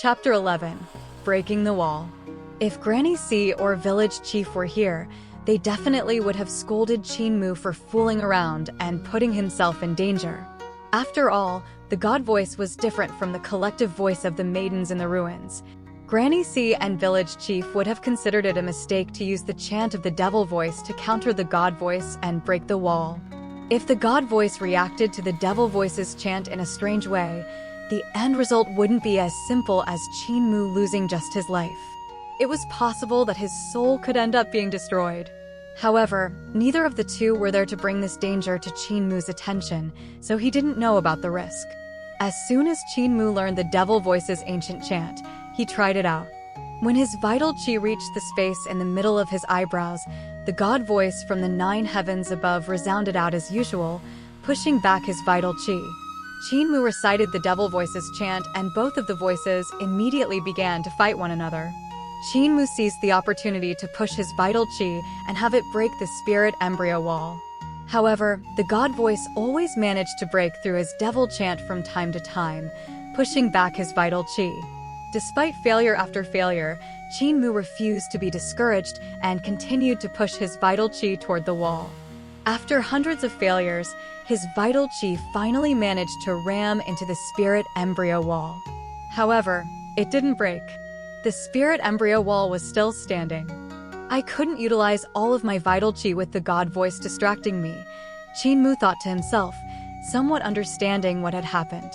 Chapter 11. Breaking the Wall. If Granny C or village chief were here, they definitely would have scolded Qinmu for fooling around and putting himself in danger. After all, the god voice was different from the collective voice of the maidens in the ruins. Granny C and village chief would have considered it a mistake to use the chant of the devil voice to counter the god voice and break the wall. If the god voice reacted to the devil voice's chant in a strange way, the end result wouldn't be as simple as Qinmu losing just his life. It was possible that his soul could end up being destroyed. However, neither of the two were there to bring this danger to Qinmu's attention, so he didn't know about the risk. As soon as Qinmu learned the devil voice's ancient chant, he tried it out. When his vital qi reached the space in the middle of his eyebrows, the god voice from the 9 heavens above resounded out as usual, pushing back his vital qi. Qinmu recited the devil voice's chant, and both of the voices immediately began to fight one another. Qinmu seized the opportunity to push his vital qi and have it break the spirit embryo wall. However, the god voice always managed to break through his devil chant from time to time, pushing back his vital qi. Despite failure after failure, Qinmu refused to be discouraged and continued to push his vital qi toward the wall. After hundreds of failures, his vital qi finally managed to ram into the spirit embryo wall. However, it didn't break. The spirit embryo wall was still standing. I couldn't utilize all of my vital qi with the god voice distracting me, Qinmu thought to himself, somewhat understanding what had happened.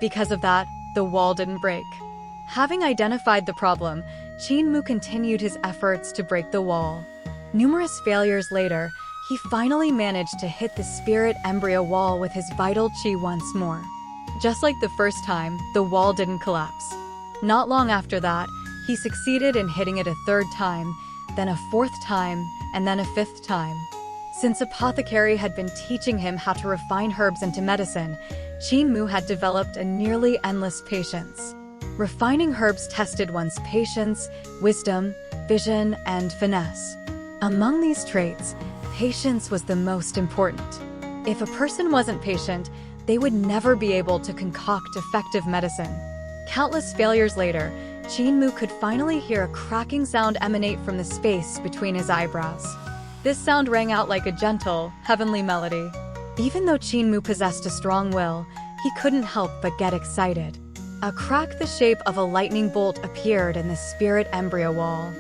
Because of that, the wall didn't break. Having identified the problem, Qinmu continued his efforts to break the wall. Numerous failures later, he finally managed to hit the spirit embryo wall with his vital qi once more. Just like the first time, the wall didn't collapse. Not long after that, he succeeded in hitting it a 3rd time, then a 4th time, and then a 5th time. Since Apothecary had been teaching him how to refine herbs into medicine, Qinmu had developed a nearly endless patience. Refining herbs tested one's patience, wisdom, vision, and finesse. Among these traits, patience was the most important. If a person wasn't patient, they would never be able to concoct effective medicine. Countless failures later, Qinmu could finally hear a cracking sound emanate from the space between his eyebrows. This sound rang out like a gentle, heavenly melody. Even though Qinmu possessed a strong will, he couldn't help but get excited. A crack the shape of a lightning bolt appeared in the spirit embryo wall.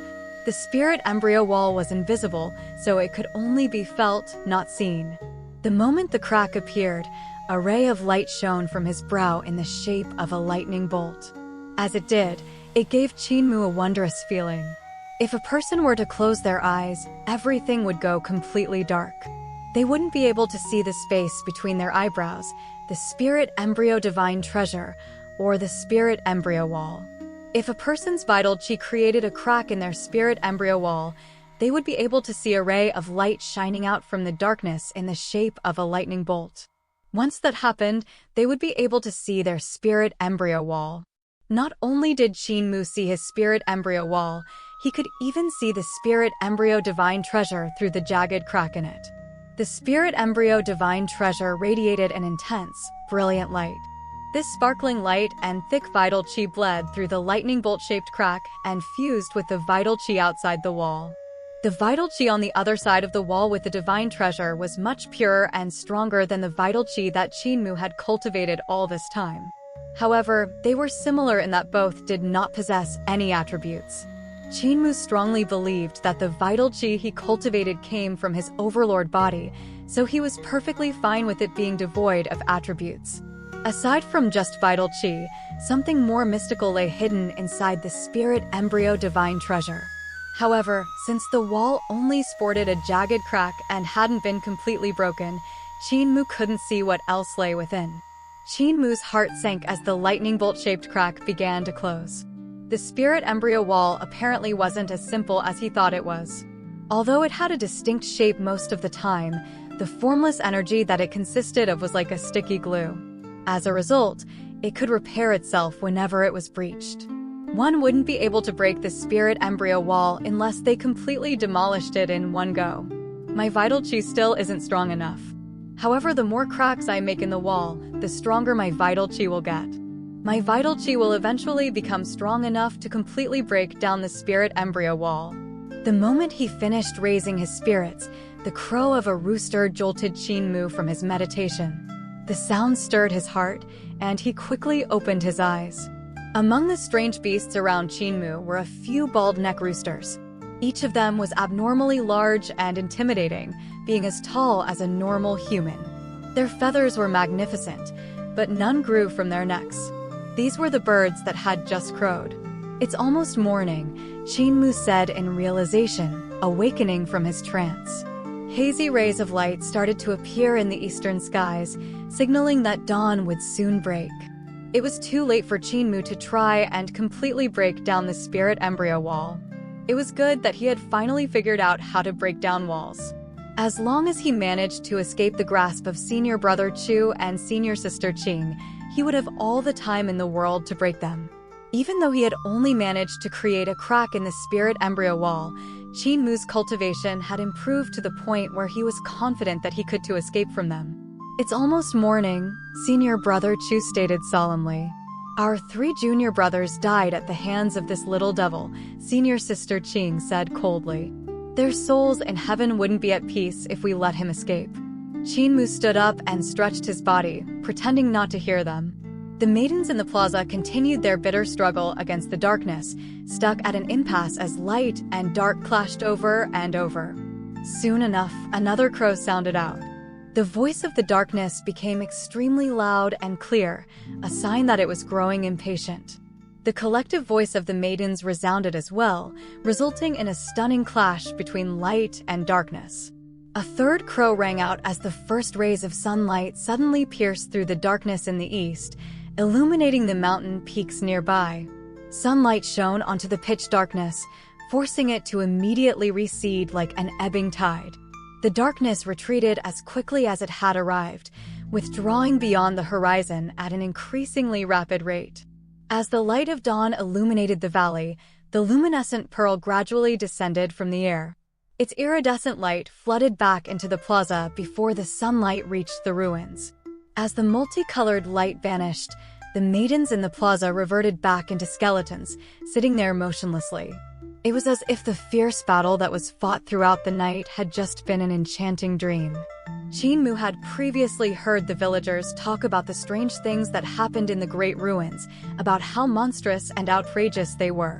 The spirit embryo wall was invisible, so it could only be felt, not seen. The moment the crack appeared, a ray of light shone from his brow in the shape of a lightning bolt. As it did, it gave Qinmu a wondrous feeling. If a person were to close their eyes, everything would go completely dark. They wouldn't be able to see the space between their eyebrows, the spirit embryo divine treasure, or the spirit embryo wall. If a person's vital qi created a crack in their spirit embryo wall, they would be able to see a ray of light shining out from the darkness in the shape of a lightning bolt. Once that happened, they would be able to see their spirit embryo wall. Not only did Qinmu see his spirit embryo wall, he could even see the spirit embryo divine treasure through the jagged crack in it. The spirit embryo divine treasure radiated an intense, brilliant light. This sparkling light and thick vital qi bled through the lightning bolt-shaped crack and fused with the vital qi outside the wall. The vital qi on the other side of the wall with the divine treasure was much purer and stronger than the vital qi that Qinmu had cultivated all this time. However, they were similar in that both did not possess any attributes. Qinmu strongly believed that the vital qi he cultivated came from his overlord body, so he was perfectly fine with it being devoid of attributes. Aside from just vital qi, something more mystical lay hidden inside the spirit embryo divine treasure. However, since the wall only sported a jagged crack and hadn't been completely broken, Qinmu couldn't see what else lay within. Qinmu's heart sank as the lightning bolt-shaped crack began to close. The spirit embryo wall apparently wasn't as simple as he thought it was. Although it had a distinct shape most of the time, the formless energy that it consisted of was like a sticky glue. As a result, it could repair itself whenever it was breached. One wouldn't be able to break the spirit embryo wall unless they completely demolished it in one go. My vital qi still isn't strong enough. However, the more cracks I make in the wall, the stronger my vital qi will get. My vital chi will eventually become strong enough to completely break down the spirit embryo wall. The moment he finished raising his spirits, the crow of a rooster jolted Qin from his meditation. The sound stirred his heart, and he quickly opened his eyes. Among the strange beasts around Qin were a few bald-neck roosters. Each of them was abnormally large and intimidating, being as tall as a normal human. Their feathers were magnificent, but none grew from their necks. These were the birds that had just crowed. "It's almost morning," Qin said in realization, awakening from his trance. Hazy rays of light started to appear in the eastern skies, signaling that dawn would soon break. It was too late for Qin to try and completely break down the spirit embryo wall. It was good that he had finally figured out how to break down walls. As long as he managed to escape the grasp of senior brother Chu and senior sister Qing, he would have all the time in the world to break them. Even though he had only managed to create a crack in the spirit embryo wall, Qin cultivation had improved to the point where he was confident that he could escape from them. "It's almost morning," senior brother Chu stated solemnly. "Our 3 junior brothers died at the hands of this little devil," senior sister Qing said coldly. "Their souls in heaven wouldn't be at peace if we let him escape." Qin stood up and stretched his body, pretending not to hear them. The maidens in the plaza continued their bitter struggle against the darkness, stuck at an impasse as light and dark clashed over and over. Soon enough, another crow sounded out. The voice of the darkness became extremely loud and clear, a sign that it was growing impatient. The collective voice of the maidens resounded as well, resulting in a stunning clash between light and darkness. A third crow rang out as the first rays of sunlight suddenly pierced through the darkness in the east, illuminating the mountain peaks nearby. Sunlight shone onto the pitch darkness, forcing it to immediately recede like an ebbing tide. The darkness retreated as quickly as it had arrived, withdrawing beyond the horizon at an increasingly rapid rate. As the light of dawn illuminated the valley, the luminescent pearl gradually descended from the air. Its iridescent light flooded back into the plaza before the sunlight reached the ruins. As the multicolored light vanished, the maidens in the plaza reverted back into skeletons, sitting there motionlessly. It was as if the fierce battle that was fought throughout the night had just been an enchanting dream. Qin had previously heard the villagers talk about the strange things that happened in the great ruins, about how monstrous and outrageous they were.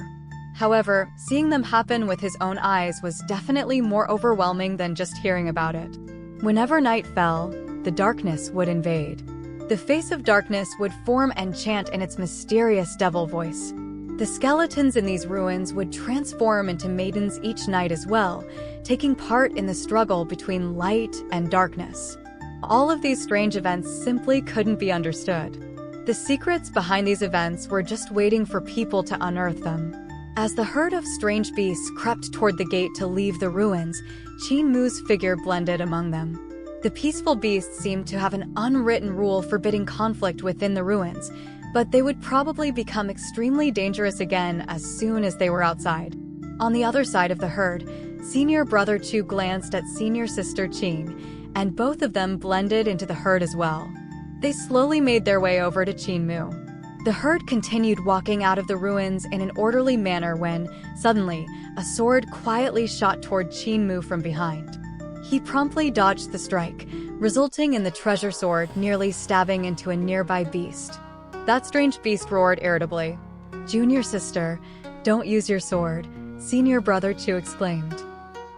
However, seeing them happen with his own eyes was definitely more overwhelming than just hearing about it. Whenever night fell, the darkness would invade. The face of darkness would form and chant in its mysterious devil voice. The skeletons in these ruins would transform into maidens each night as well, taking part in the struggle between light and darkness. All of these strange events simply couldn't be understood. The secrets behind these events were just waiting for people to unearth them. As the herd of strange beasts crept toward the gate to leave the ruins, Qin figure blended among them. The peaceful beasts seemed to have an unwritten rule forbidding conflict within the ruins, but they would probably become extremely dangerous again as soon as they were outside. On the other side of the herd, senior brother Chu glanced at senior sister Qing, and both of them blended into the herd as well. They slowly made their way over to Qin. The herd continued walking out of the ruins in an orderly manner when, suddenly, a sword quietly shot toward Qin from behind. He promptly dodged the strike, resulting in the treasure sword nearly stabbing into a nearby beast. That strange beast roared irritably. "Junior sister, don't use your sword," senior brother Chu exclaimed.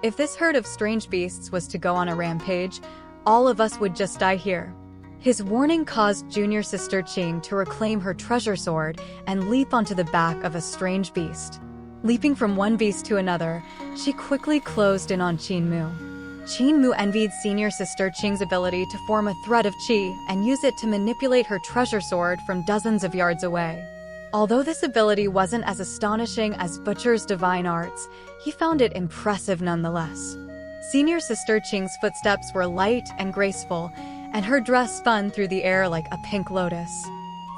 "If this herd of strange beasts was to go on a rampage, all of us would just die here." His warning caused junior sister Qing to reclaim her treasure sword and leap onto the back of a strange beast. Leaping from one beast to another, she quickly closed in on Qin. Qin envied senior sister Qing's ability to form a thread of qi and use it to manipulate her treasure sword from dozens of yards away. Although this ability wasn't as astonishing as Butcher's divine arts, he found it impressive nonetheless. Senior sister Qing's footsteps were light and graceful, and her dress spun through the air like a pink lotus.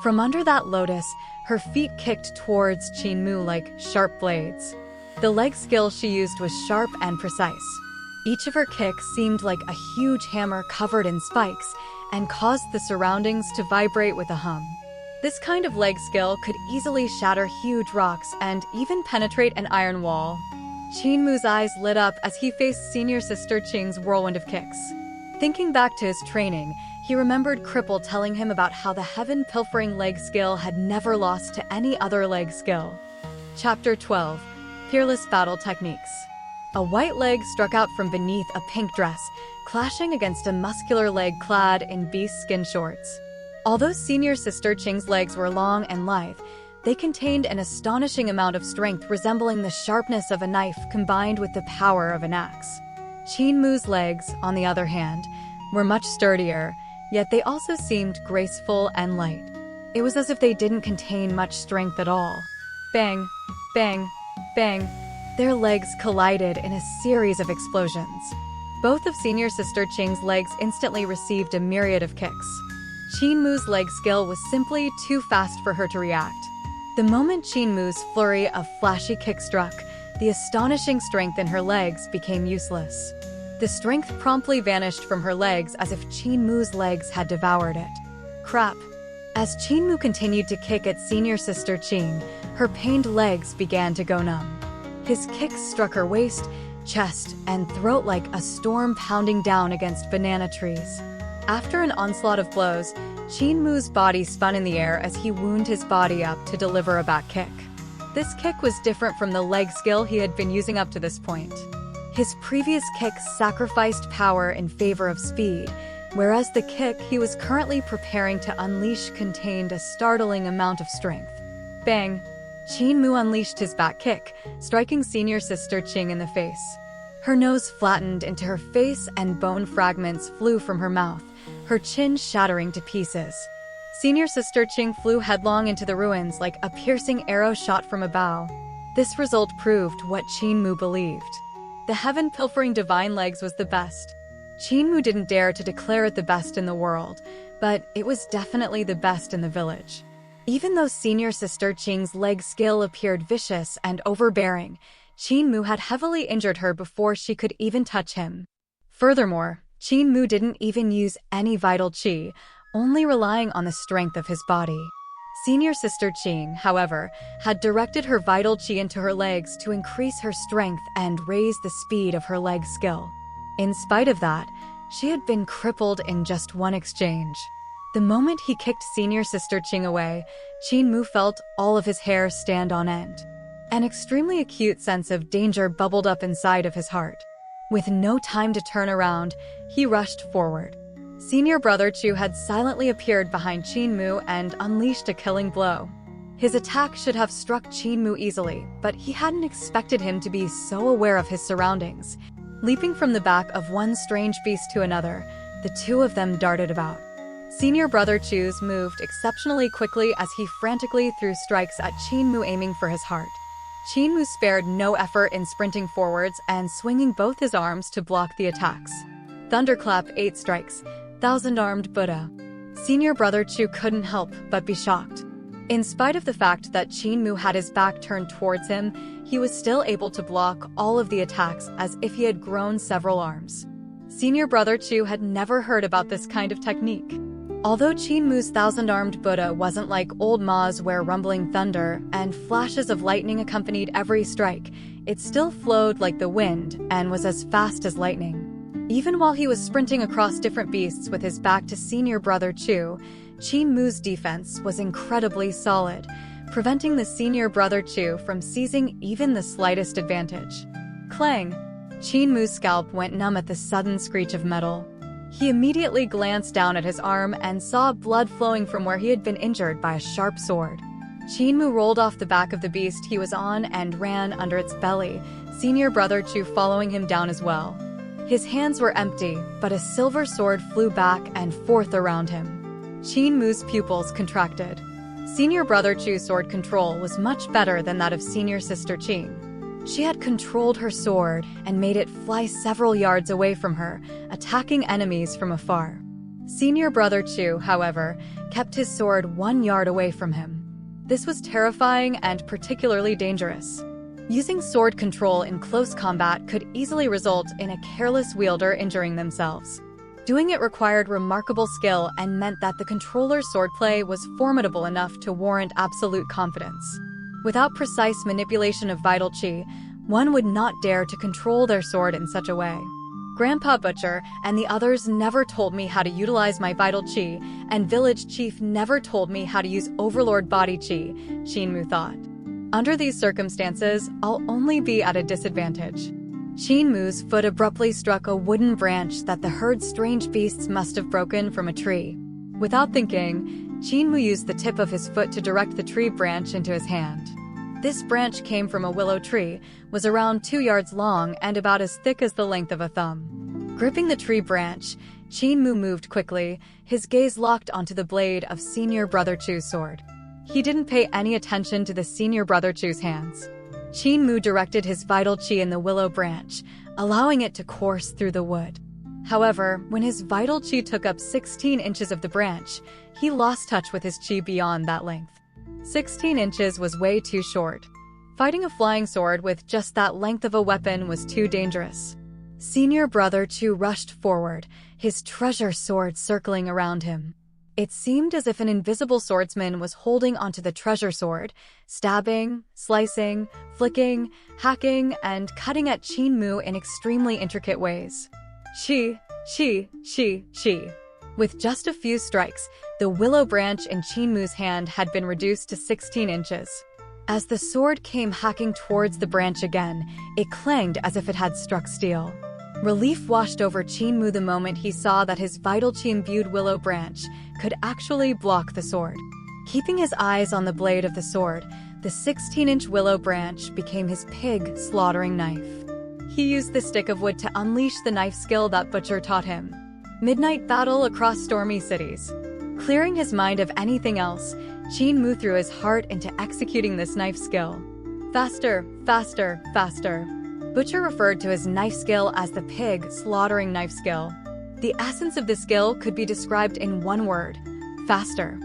From under that lotus, her feet kicked towards Qin like sharp blades. The leg skill she used was sharp and precise. Each of her kicks seemed like a huge hammer covered in spikes and caused the surroundings to vibrate with a hum. This kind of leg skill could easily shatter huge rocks and even penetrate an iron wall. Qin Mu's eyes lit up as he faced senior sister Qing's whirlwind of kicks. Thinking back to his training, he remembered Cripple telling him about how the heaven-pilfering leg skill had never lost to any other leg skill. Chapter 12. Peerless Battle Techniques. A white leg struck out from beneath a pink dress, clashing against a muscular leg clad in beast skin shorts. Although senior sister Qing's legs were long and lithe, they contained an astonishing amount of strength resembling the sharpness of a knife combined with the power of an axe. Qin Mu's legs, on the other hand, were much sturdier, yet they also seemed graceful and light. It was as if they didn't contain much strength at all. Bang, bang, bang. Their legs collided in a series of explosions. Both of senior sister Qing's legs instantly received a myriad of kicks. Qin Mu's leg skill was simply too fast for her to react. The moment Qin Mu's flurry of flashy kicks struck, the astonishing strength in her legs became useless. The strength promptly vanished from her legs as if Qin Mu's legs had devoured it. Crap. As Qin Mu continued to kick at senior sister Qing, her pained legs began to go numb. His kicks struck her waist, chest, and throat like a storm pounding down against banana trees. After an onslaught of blows, Qin Mu's body spun in the air as he wound his body up to deliver a back kick. This kick was different from the leg skill he had been using up to this point. His previous kicks sacrificed power in favor of speed, whereas the kick he was currently preparing to unleash contained a startling amount of strength. Bang! Qin Mu unleashed his back kick, striking senior sister Qing in the face. Her nose flattened into her face and bone fragments flew from her mouth, her chin shattering to pieces. Senior sister Qing flew headlong into the ruins like a piercing arrow shot from a bow. This result proved what Qin Mu believed. The heaven-pilfering divine legs was the best. Qin Mu didn't dare to declare it the best in the world, but it was definitely the best in the village. Even though senior sister Qing's leg skill appeared vicious and overbearing, Qin Mu had heavily injured her before she could even touch him. Furthermore, Qin Mu didn't even use any vital qi, only relying on the strength of his body. Senior sister Qing, however, had directed her vital qi into her legs to increase her strength and raise the speed of her leg skill. In spite of that, she had been crippled in just one exchange. The moment he kicked senior sister Qing away, Qin Mu felt all of his hair stand on end. An extremely acute sense of danger bubbled up inside of his heart. With no time to turn around, he rushed forward. Senior brother Chu had silently appeared behind Qin Mu and unleashed a killing blow. His attack should have struck Qin Mu easily, but he hadn't expected him to be so aware of his surroundings. Leaping from the back of one strange beast to another, the two of them darted about. Senior brother Chu's moved exceptionally quickly as he frantically threw strikes at Qin Mu, aiming for his heart. Qin Mu spared no effort in sprinting forwards and swinging both his arms to block the attacks. Thunderclap 8 strikes, Thousand-Armed Buddha. Senior brother Chu couldn't help but be shocked. In spite of the fact that Qin Mu had his back turned towards him, he was still able to block all of the attacks as if he had grown several arms. Senior brother Chu had never heard about this kind of technique. Although Qin Mu's Thousand-Armed Buddha wasn't like old Ma's where rumbling thunder and flashes of lightning accompanied every strike, it still flowed like the wind and was as fast as lightning. Even while he was sprinting across different beasts with his back to senior brother Chu, Qin Mu's defense was incredibly solid, preventing the senior brother Chu from seizing even the slightest advantage. Clang! Qin Mu's scalp went numb at the sudden screech of metal. He immediately glanced down at his arm and saw blood flowing from where he had been injured by a sharp sword. Qin Mu rolled off the back of the beast he was on and ran under its belly, senior brother Chu following him down as well. His hands were empty, but a silver sword flew back and forth around him. Qin Mu's pupils contracted. Senior brother Chu's sword control was much better than that of senior sister Qing. She had controlled her sword and made it fly several yards away from her, attacking enemies from afar. Senior brother Chu, however, kept his sword 1 yard away from him. This was terrifying and particularly dangerous. Using sword control in close combat could easily result in a careless wielder injuring themselves. Doing it required remarkable skill and meant that the controller's swordplay was formidable enough to warrant absolute confidence. Without precise manipulation of vital chi, one would not dare to control their sword in such a way. Grandpa Butcher and the others never told me how to utilize my vital chi, and Village Chief never told me how to use Overlord Body Chi, Shinmu thought. Under these circumstances, I'll only be at a disadvantage. Shinmu's foot abruptly struck a wooden branch that the herd's strange beasts must have broken from a tree. Without thinking, Shinmu used the tip of his foot to direct the tree branch into his hand. This branch came from a willow tree, was around 2 yards long and about as thick as the length of a thumb. Gripping the tree branch, Shinmu moved quickly, his gaze locked onto the blade of Senior Brother Chu's sword. He didn't pay any attention to the Senior Brother Chu's hands. Shinmu directed his vital chi in the willow branch, allowing it to course through the wood. However, when his vital chi took up 16 inches of the branch, he lost touch with his chi beyond that length. 16 inches was way too short. Fighting a flying sword with just that length of a weapon was too dangerous. Senior Brother Chu rushed forward, his treasure sword circling around him. It seemed as if an invisible swordsman was holding onto the treasure sword, stabbing, slicing, flicking, hacking, and cutting at Shinmu in extremely intricate ways. Shi. With just a few strikes, the willow branch in Shinmu's hand had been reduced to 16 inches. As the sword came hacking towards the branch again, it clanged as if it had struck steel. Relief washed over Shinmu the moment he saw that his vital chi-imbued willow branch could actually block the sword. Keeping his eyes on the blade of the sword, the 16-inch willow branch became his pig slaughtering knife. He used the stick of wood to unleash the knife skill that Butcher taught him. Midnight battle across stormy cities. Clearing his mind of anything else, Shinmu threw his heart into executing this knife skill. Faster, faster, faster. Butcher referred to his knife skill as the pig slaughtering knife skill. The essence of the skill could be described in one word: faster.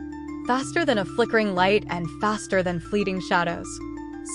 Faster than a flickering light and faster than fleeting shadows.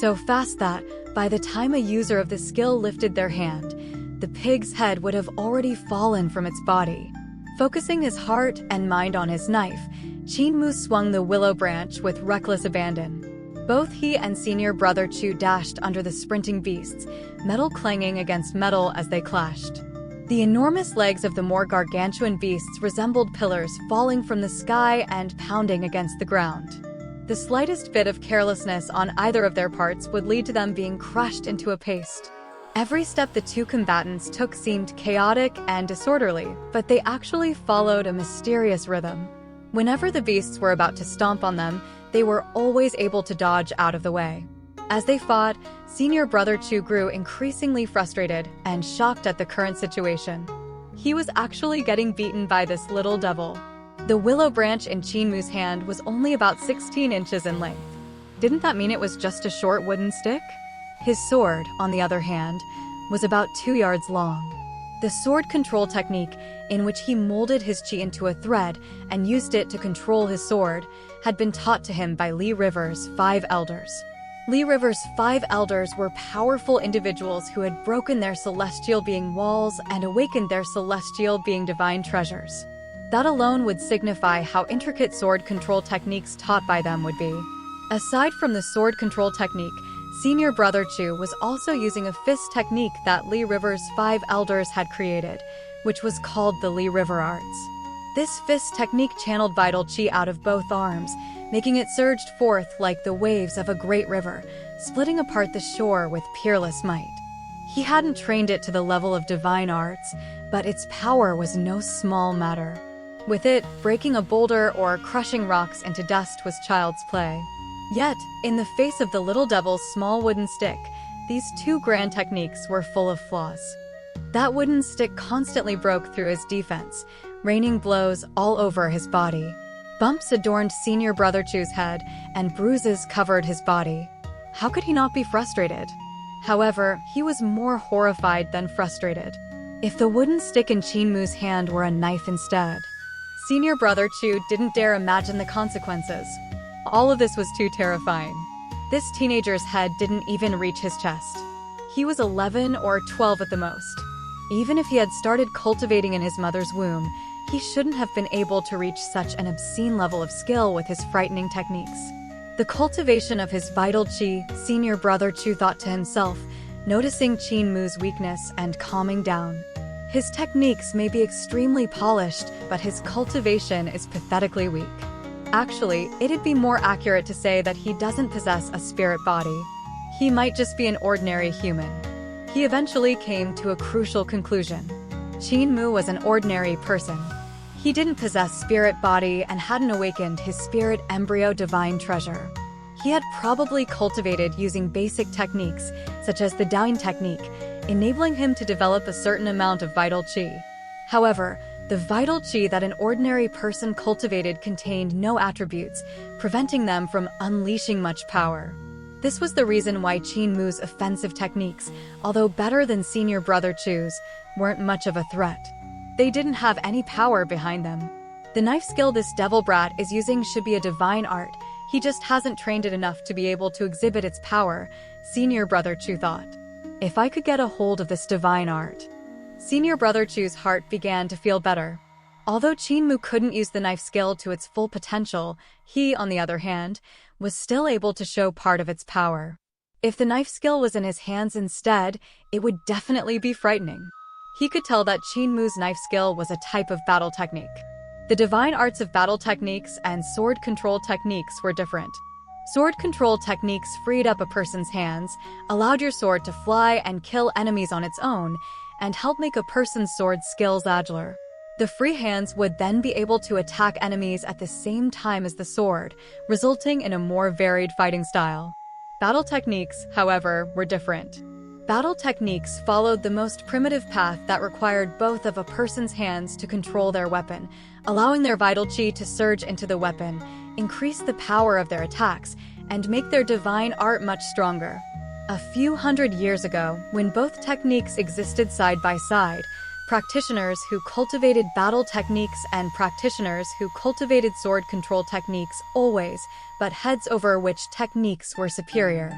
So fast that, by the time a user of the skill lifted their hand, the pig's head would have already fallen from its body. Focusing his heart and mind on his knife, Shinmu swung the willow branch with reckless abandon. Both he and Senior Brother Chu dashed under the sprinting beasts, metal clanging against metal as they clashed. The enormous legs of the more gargantuan beasts resembled pillars falling from the sky and pounding against the ground. The slightest bit of carelessness on either of their parts would lead to them being crushed into a paste. Every step the two combatants took seemed chaotic and disorderly, but they actually followed a mysterious rhythm. Whenever the beasts were about to stomp on them, they were always able to dodge out of the way. As they fought, Senior Brother Chu grew increasingly frustrated and shocked at the current situation. He was actually getting beaten by this little devil. The willow branch in Shinmu's hand was only about 16 inches in length. Didn't that mean it was just a short wooden stick? His sword, on the other hand, was about 2 yards long. The sword control technique, in which he molded his chi into a thread and used it to control his sword, had been taught to him by Li River's 5 elders. Li River's 5 elders were powerful individuals who had broken their celestial being walls and awakened their celestial being divine treasures. That alone would signify how intricate sword control techniques taught by them would be. Aside from the sword control technique, Senior Brother Chu was also using a fist technique that Li River's 5 elders had created, which was called the Li River Arts. This fist technique channeled vital chi out of both arms, making it surged forth like the waves of a great river, splitting apart the shore with peerless might. He hadn't trained it to the level of divine arts, but its power was no small matter. With it, breaking a boulder or crushing rocks into dust was child's play. Yet, in the face of the little devil's small wooden stick, these 2 grand techniques were full of flaws. That wooden stick constantly broke through his defense, raining blows all over his body. Bumps adorned Senior Brother Chu's head, and bruises covered his body. How could he not be frustrated? However, he was more horrified than frustrated. If the wooden stick in Shinmu's hand were a knife instead. Senior Brother Chu didn't dare imagine the consequences. All of this was too terrifying. This teenager's head didn't even reach his chest. He was 11 or 12 at the most. Even if he had started cultivating in his mother's womb, he shouldn't have been able to reach such an obscene level of skill with his frightening techniques. The cultivation of his vital qi, senior brother Chu thought to himself, noticing Qin Mu's weakness and calming down. His techniques may be extremely polished, but his cultivation is pathetically weak. Actually, it'd be more accurate to say that he doesn't possess a spirit body. He might just be an ordinary human. He eventually came to a crucial conclusion. Qin Mu was an ordinary person. He didn't possess spirit body and hadn't awakened his spirit embryo divine treasure. He had probably cultivated using basic techniques, such as the Daoyin technique, enabling him to develop a certain amount of vital qi. However, the vital qi that an ordinary person cultivated contained no attributes, preventing them from unleashing much power. This was the reason why Qin Mu's offensive techniques, although better than senior brother Chu's, weren't much of a threat. They didn't have any power behind them. The knife skill this devil brat is using should be a divine art. He just hasn't trained it enough to be able to exhibit its power, senior brother Chu thought. If I could get a hold of this divine art. Senior brother Chu's heart began to feel better. Although Qin Mu couldn't use the knife skill to its full potential, he, on the other hand, was still able to show part of its power. If the knife skill was in his hands instead, it would definitely be frightening. He could tell that Qin Mu's knife skill was a type of battle technique. The divine arts of battle techniques and sword control techniques were different. Sword control techniques freed up a person's hands, allowed your sword to fly and kill enemies on its own, and helped make a person's sword skills agiler. The free hands would then be able to attack enemies at the same time as the sword, resulting in a more varied fighting style. Battle techniques, however, were different. Battle techniques followed the most primitive path that required both of a person's hands to control their weapon, allowing their vital qi to surge into the weapon, increase the power of their attacks, and make their divine art much stronger. A few hundred years ago, when both techniques existed side by side, practitioners who cultivated battle techniques and practitioners who cultivated sword control techniques always butt heads over which techniques were superior.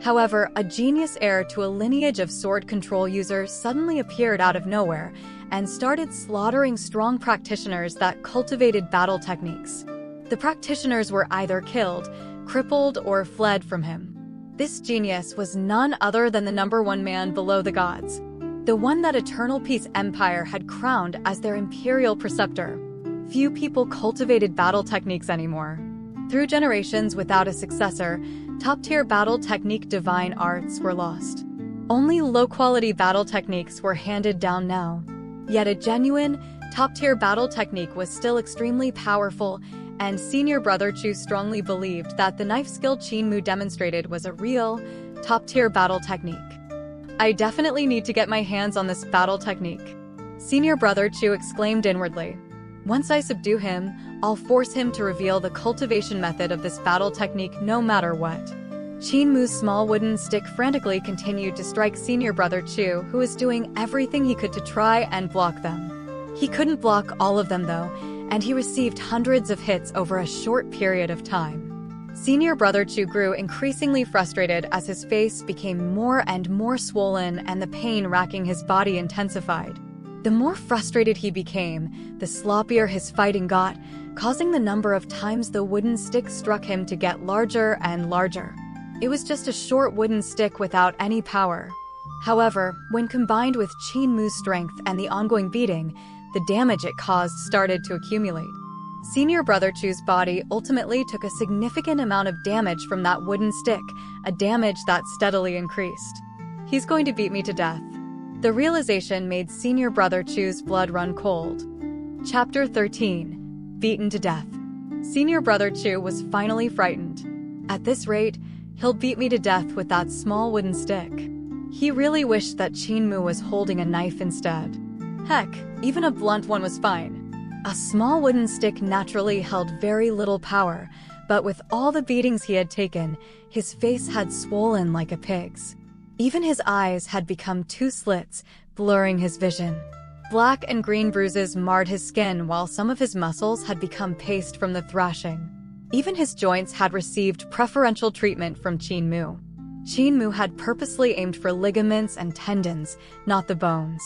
However, a genius heir to a lineage of sword control users suddenly appeared out of nowhere and started slaughtering strong practitioners that cultivated battle techniques. The practitioners were either killed, crippled, or fled from him. This genius was none other than the #1 man below the gods, the one that Eternal Peace Empire had crowned as their imperial preceptor. Few people cultivated battle techniques anymore. Through generations without a successor, top-tier battle technique divine arts were lost. Only low-quality battle techniques were handed down now. Yet a genuine, top-tier battle technique was still extremely powerful, and senior brother Chu strongly believed that the knife skill Qin Mu demonstrated was a real, top-tier battle technique. I definitely need to get my hands on this battle technique, senior brother Chu exclaimed inwardly. Once I subdue him, I'll force him to reveal the cultivation method of this battle technique no matter what. Qin Mu's small wooden stick frantically continued to strike senior brother Chu, who was doing everything he could to try and block them. He couldn't block all of them though, and he received hundreds of hits over a short period of time. Senior brother Chu grew increasingly frustrated as his face became more and more swollen and the pain racking his body intensified. The more frustrated he became, the sloppier his fighting got, causing the number of times the wooden stick struck him to get larger and larger. It was just a short wooden stick without any power. However, when combined with Qin Mu's strength and the ongoing beating, the damage it caused started to accumulate. Senior brother Chu's body ultimately took a significant amount of damage from that wooden stick, a damage that steadily increased. He's going to beat me to death. The realization made senior brother Chu's blood run cold. Chapter 13. Beaten to death. Senior brother Chu was finally frightened. At this rate, he'll beat me to death with that small wooden stick. He really wished that Qin Mu was holding a knife instead. Heck, even a blunt one was fine. A small wooden stick naturally held very little power, but with all the beatings he had taken, his face had swollen like a pig's. Even his eyes had become two slits, blurring his vision. Black and green bruises marred his skin while some of his muscles had become paste from the thrashing. Even his joints had received preferential treatment from Qin Mu. Qin Mu had purposely aimed for ligaments and tendons, not the bones.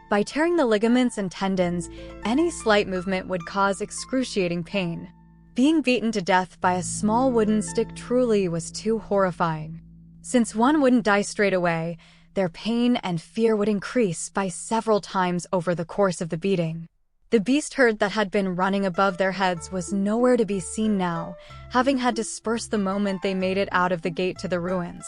By tearing the ligaments and tendons, any slight movement would cause excruciating pain. Being beaten to death by a small wooden stick truly was too horrifying. Since one wouldn't die straight away, their pain and fear would increase by several times over the course of the beating. The beast herd that had been running above their heads was nowhere to be seen now, having had dispersed the moment they made it out of the gate to the ruins.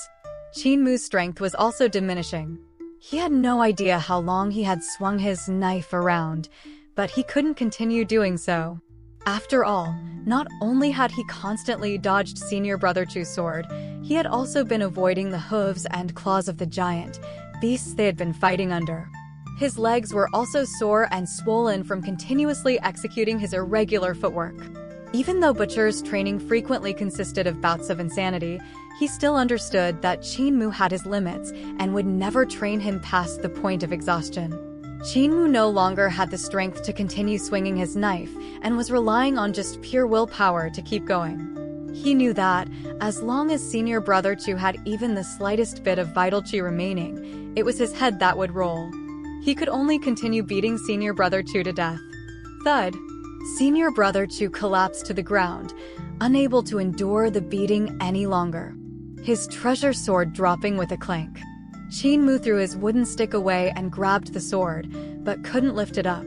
Qin Mu's strength was also diminishing. He had no idea how long he had swung his knife around, but he couldn't continue doing so. After all, not only had he constantly dodged Senior Brother Chu's sword, he had also been avoiding the hooves and claws of the giant beasts they had been fighting under. His legs were also sore and swollen from continuously executing his irregular footwork. Even though Butcher's training frequently consisted of bouts of insanity, he still understood that Qin Mu had his limits and would never train him past the point of exhaustion. Qin Mu no longer had the strength to continue swinging his knife and was relying on just pure willpower to keep going. He knew that, as long as Senior Brother Chu had even the slightest bit of vital chi remaining, it was his head that would roll. He could only continue beating Senior Brother Chu to death. Thud. Senior Brother Chu collapsed to the ground, unable to endure the beating any longer. His treasure sword dropping with a clank. Qin Mu threw his wooden stick away and grabbed the sword, but couldn't lift it up.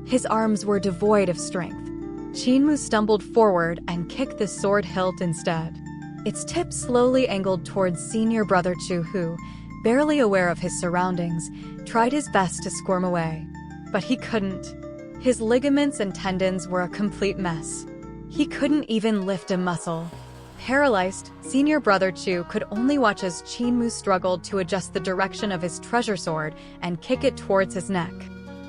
His arms were devoid of strength. Qin Mu stumbled forward and kicked the sword hilt instead. Its tip slowly angled towards Senior Brother Chu who, barely aware of his surroundings, tried his best to squirm away. But he couldn't. His ligaments and tendons were a complete mess. He couldn't even lift a muscle. Paralyzed, Senior Brother Chu could only watch as Qin Mu struggled to adjust the direction of his treasure sword and kick it towards his neck.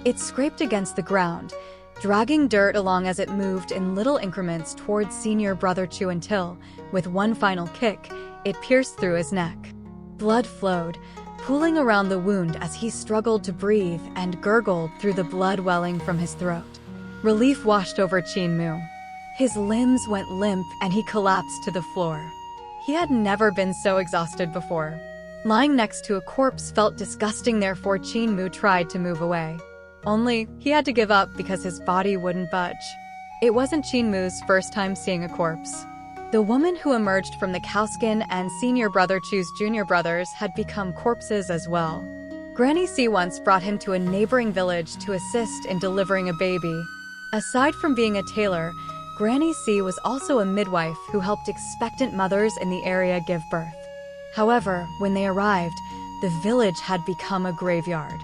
It scraped against the ground, dragging dirt along as it moved in little increments towards Senior Brother Chu until, with one final kick, it pierced through his neck. Blood flowed, pooling around the wound as he struggled to breathe and gurgled through the blood welling from his throat. Relief washed over Qin Mu. His limbs went limp and he collapsed to the floor. He had never been so exhausted before. Lying next to a corpse felt disgusting, therefore Qin Mu tried to move away. Only, he had to give up because his body wouldn't budge. It wasn't Qin Mu's first time seeing a corpse. The woman who emerged from the cowskin and Senior Brother Chu's junior brothers had become corpses as well. Granny C once brought him to a neighboring village to assist in delivering a baby. Aside from being a tailor, Granny C was also a midwife who helped expectant mothers in the area give birth. However, when they arrived, the village had become a graveyard.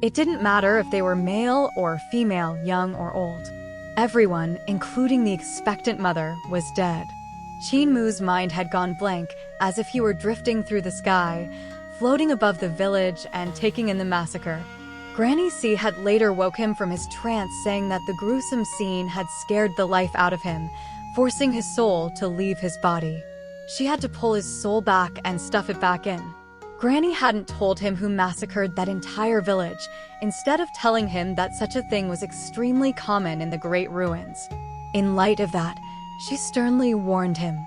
It didn't matter if they were male or female, young or old. Everyone, including the expectant mother, was dead. Qin Mu's mind had gone blank, as if he were drifting through the sky, floating above the village and taking in the massacre. Granny C had later woke him from his trance, saying that the gruesome scene had scared the life out of him, forcing his soul to leave his body. She had to pull his soul back and stuff it back in. Granny hadn't told him who massacred that entire village, instead of telling him that such a thing was extremely common in the Great Ruins. In light of that, she sternly warned him,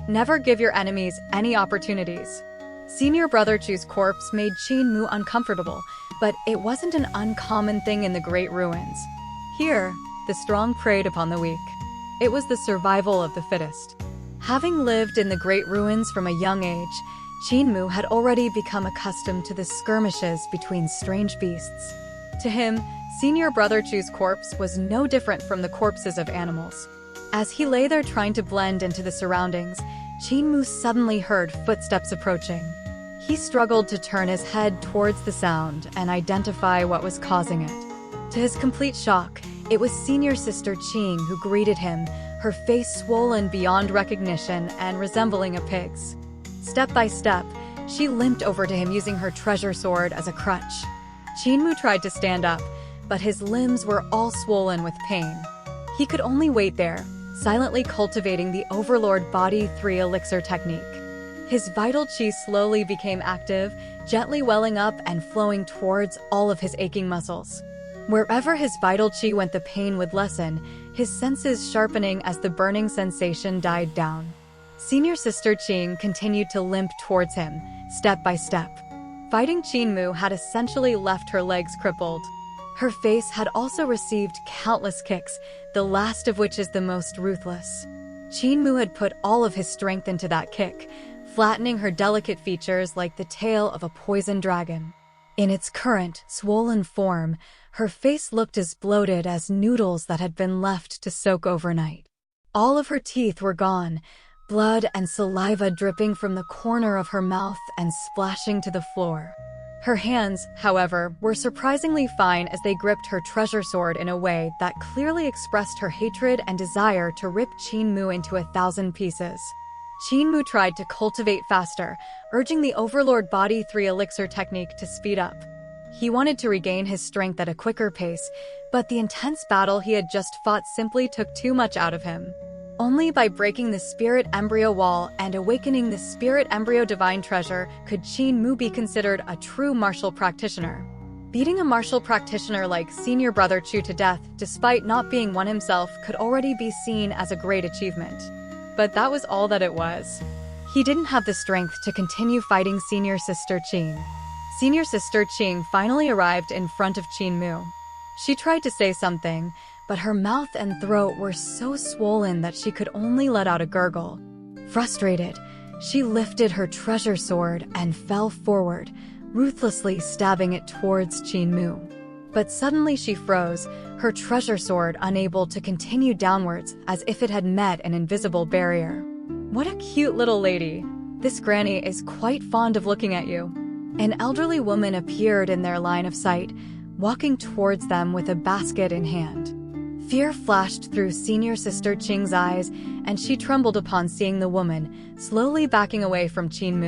"Never give your enemies any opportunities." Senior Brother Chu's corpse made Qin Mu uncomfortable, but it wasn't an uncommon thing in the Great Ruins. Here, the strong preyed upon the weak. It was the survival of the fittest. Having lived in the Great Ruins from a young age, Qin Mu had already become accustomed to the skirmishes between strange beasts. To him, Senior Brother Chu's corpse was no different from the corpses of animals. As he lay there trying to blend into the surroundings, Qin Mu suddenly heard footsteps approaching. He struggled to turn his head towards the sound and identify what was causing it. To his complete shock, it was Senior Sister Qing who greeted him, her face swollen beyond recognition and resembling a pig's. Step by step, she limped over to him using her treasure sword as a crutch. Qin Mu tried to stand up, but his limbs were all swollen with pain. He could only wait there, silently cultivating the Overlord Body 3 elixir technique. His vital chi slowly became active, gently welling up and flowing towards all of his aching muscles. Wherever his vital chi went, the pain would lessen, his senses sharpening as the burning sensation died down. Senior Sister Qing continued to limp towards him, step by step. Fighting Qin Mu had essentially left her legs crippled. Her face had also received countless kicks, the last of which is the most ruthless. Qin had put all of his strength into that kick, flattening her delicate features like the tail of a poisoned dragon. In its current, swollen form, her face looked as bloated as noodles that had been left to soak overnight. All of her teeth were gone, blood and saliva dripping from the corner of her mouth and splashing to the floor. Her hands, however, were surprisingly fine as they gripped her treasure sword in a way that clearly expressed her hatred and desire to rip Qin into 1,000 pieces. Qin tried to cultivate faster, urging the Overlord Body 3 elixir technique to speed up. He wanted to regain his strength at a quicker pace, but the intense battle he had just fought simply took too much out of him. Only by breaking the Spirit Embryo Wall and awakening the Spirit Embryo Divine Treasure could Qin be considered a true martial practitioner. Beating a martial practitioner like Senior Brother Chu to death, despite not being one himself, could already be seen as a great achievement. But that was all that it was. He didn't have the strength to continue fighting Senior Sister Qin. Senior Sister Qing finally arrived in front of Qin. She tried to say something, but her mouth and throat were so swollen that she could only let out a gurgle. Frustrated, she lifted her treasure sword and fell forward, ruthlessly stabbing it towards Qin. But suddenly she froze, her treasure sword unable to continue downwards as if it had met an invisible barrier. What a cute little lady. This granny is quite fond of looking at you. An elderly woman appeared in their line of sight, walking towards them with a basket in hand. Fear flashed through Senior Sister Qing's eyes, and she trembled upon seeing the woman, slowly backing away from Qin.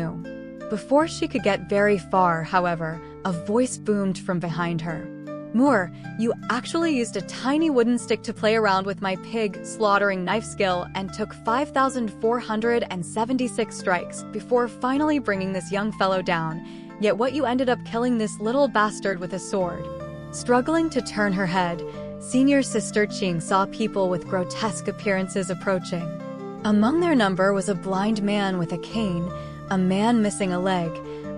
Before she could get very far, however, a voice boomed from behind her. "Moore, you actually used a tiny wooden stick to play around with my pig slaughtering knife skill and took 5,476 strikes before finally bringing this young fellow down, yet what you ended up killing this little bastard with a sword." Struggling to turn her head, Senior Sister Qing saw people with grotesque appearances approaching. Among their number was a blind man with a cane, a man missing a leg,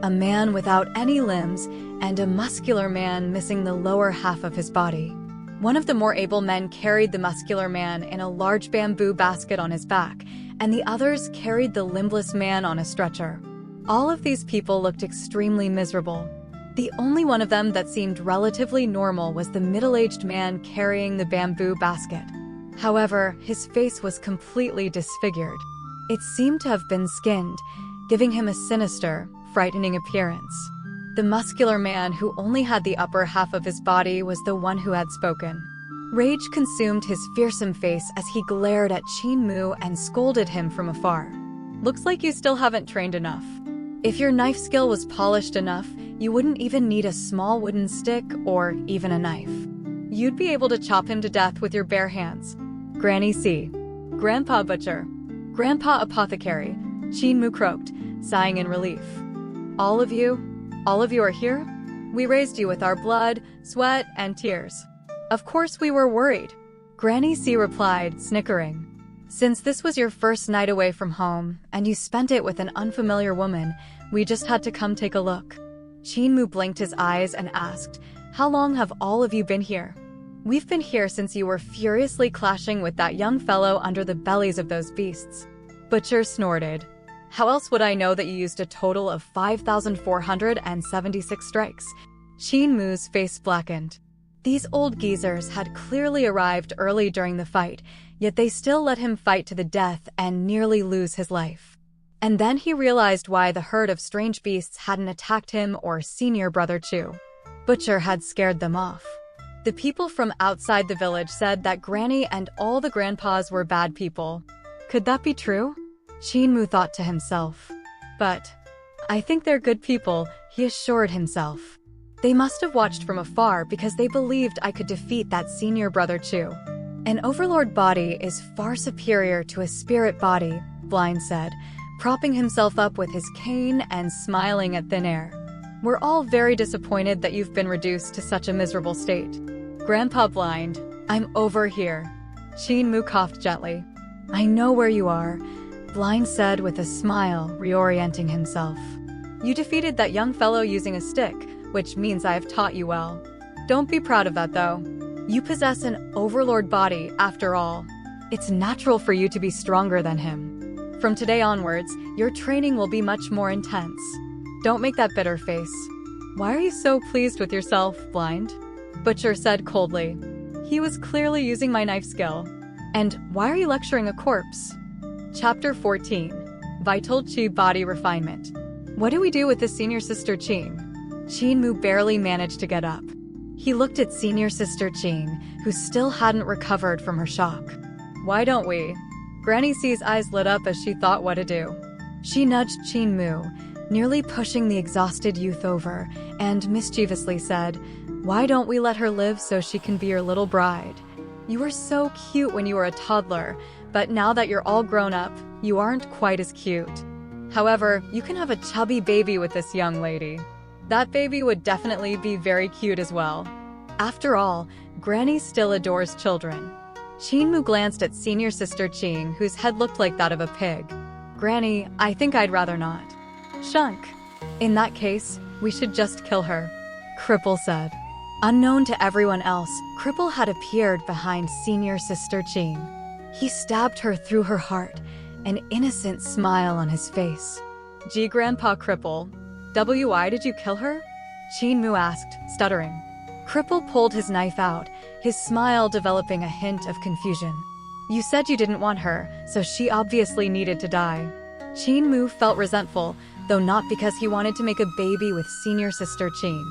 a man without any limbs, and a muscular man missing the lower half of his body. One of the more able men carried the muscular man in a large bamboo basket on his back, and the others carried the limbless man on a stretcher. All of these people looked extremely miserable. The only one of them that seemed relatively normal was the middle-aged man carrying the bamboo basket. However, his face was completely disfigured. It seemed to have been skinned, giving him a sinister, frightening appearance. The muscular man who only had the upper half of his body was the one who had spoken. Rage consumed his fearsome face as he glared at Qin and scolded him from afar. "Looks like you still haven't trained enough. If your knife skill was polished enough, you wouldn't even need a small wooden stick or even a knife. You'd be able to chop him to death with your bare hands." "Granny C. Grandpa Butcher. Grandpa Apothecary," Qin croaked, sighing in relief. All of you are here? We raised you with our blood, sweat, and tears. Of course we were worried," Granny C replied, snickering. "Since this was your first night away from home, and you spent it with an unfamiliar woman, we just had to come take a look." Qin blinked his eyes and asked, "How long have all of you been here?" "We've been here since you were furiously clashing with that young fellow under the bellies of those beasts." Butcher snorted. "How else would I know that you used a total of 5,476 strikes?" Qin's face blackened. These old geezers had clearly arrived early during the fight, yet they still let him fight to the death and nearly lose his life. And then he realized why the herd of strange beasts hadn't attacked him or Senior Brother Chu. Butcher had scared them off. The people from outside the village said that Granny and all the grandpas were bad people. Could that be true? Qin thought to himself. But I think they're good people, he assured himself. They must have watched from afar because they believed I could defeat that Senior Brother Chu. An overlord body is far superior to a spirit body, Blind said, propping himself up with his cane and smiling at thin air. We're all very disappointed that you've been reduced to such a miserable state. Grandpa Blind, I'm over here. Qin coughed gently. I know where you are, Blind said with a smile, reorienting himself. You defeated that young fellow using a stick, which means I have taught you well. Don't be proud of that though. You possess an overlord body, after all. It's natural for you to be stronger than him. From today onwards, your training will be much more intense. Don't make that bitter face. Why are you so pleased with yourself, blind? Butcher said coldly. He was clearly using my knife skill. And why are you lecturing a corpse? Chapter 14. Vital Qi Body Refinement. What do we do with this senior sister Qing? Qin Mu barely managed to get up. He looked at senior sister Qing, who still hadn't recovered from her shock. Why don't we? Granny C's eyes lit up as she thought what to do. She nudged Qin Mu, nearly pushing the exhausted youth over, and mischievously said, "Why don't we let her live so she can be your little bride? You were so cute when you were a toddler, but now that you're all grown up, you aren't quite as cute. However, you can have a chubby baby with this young lady. That baby would definitely be very cute as well." After all, Granny still adores children. Qin Mu glanced at senior sister Qing, whose head looked like that of a pig. "Granny, I think I'd rather not." "Shunk. In that case, we should just kill her," Cripple said. Unknown to everyone else, Cripple had appeared behind senior sister Qing. He stabbed her through her heart, an innocent smile on his face. "Gee, Grandpa Cripple, why did you kill her?" Qin Mu asked, stuttering. Cripple pulled his knife out, his smile developing a hint of confusion. "You said you didn't want her, so she obviously needed to die." Qin Mu felt resentful, though not because he wanted to make a baby with senior sister Qing.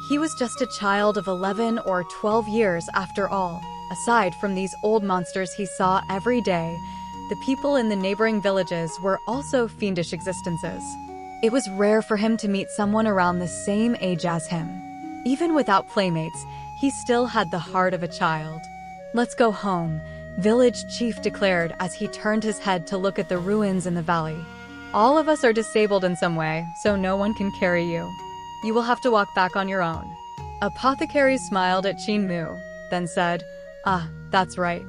He was just a child of 11 or 12 years after all. Aside from these old monsters he saw every day, the people in the neighboring villages were also fiendish existences. It was rare for him to meet someone around the same age as him. Even without playmates, he still had the heart of a child. "Let's go home," village chief declared as he turned his head to look at the ruins in the valley. "All of us are disabled in some way, so no one can carry you. You will have to walk back on your own." Apothecary smiled at Qin Mu, then said, "Ah, that's right.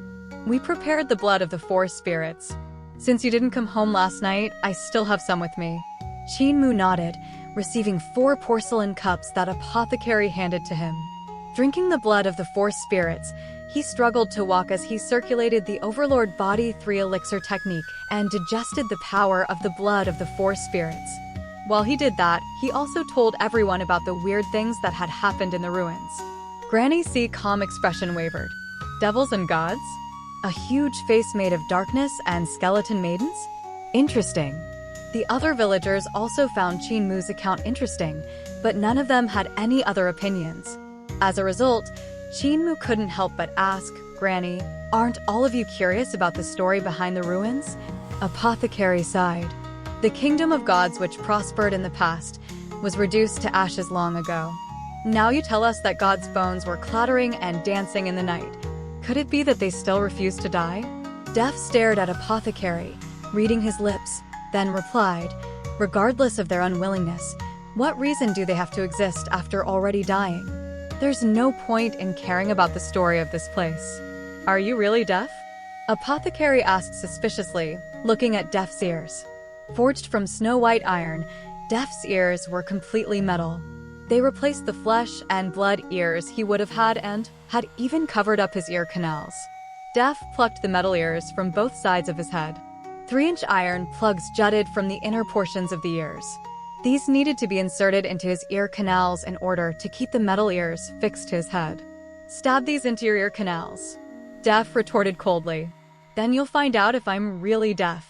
We prepared the blood of the 4 spirits. Since you didn't come home last night, I still have some with me." Qin Mu nodded, receiving 4 porcelain cups that Apothecary handed to him. Drinking the blood of the 4 spirits, he struggled to walk as he circulated the Overlord Body 3 elixir technique and digested the power of the blood of the 4 spirits. While he did that, he also told everyone about the weird things that had happened in the ruins. Granny C's calm expression wavered. "Devils and gods? A huge face made of darkness and skeleton maidens? Interesting." The other villagers also found Qin Mu's account interesting, but none of them had any other opinions. As a result, Qin Mu couldn't help but ask, "Granny, aren't all of you curious about the story behind the ruins?" Apothecary sighed. The kingdom of gods which prospered in the past was reduced to ashes long ago. Now you tell us that gods' bones were clattering and dancing in the night. Could it be that they still refused to die? Death stared at Apothecary, reading his lips, then replied, "Regardless of their unwillingness, what reason do they have to exist after already dying? There's no point in caring about the story of this place." "Are you really deaf?" Apothecary asked suspiciously, looking at Deaf's ears. Forged from snow-white iron, Deaf's ears were completely metal. They replaced the flesh and blood ears he would have had and had even covered up his ear canals. Deaf plucked the metal ears from both sides of his head. 3-inch iron plugs jutted from the inner portions of the ears. These needed to be inserted into his ear canals in order to keep the metal ears fixed to his head. "Stab these into your ear canals," Deaf retorted coldly. "Then you'll find out if I'm really deaf."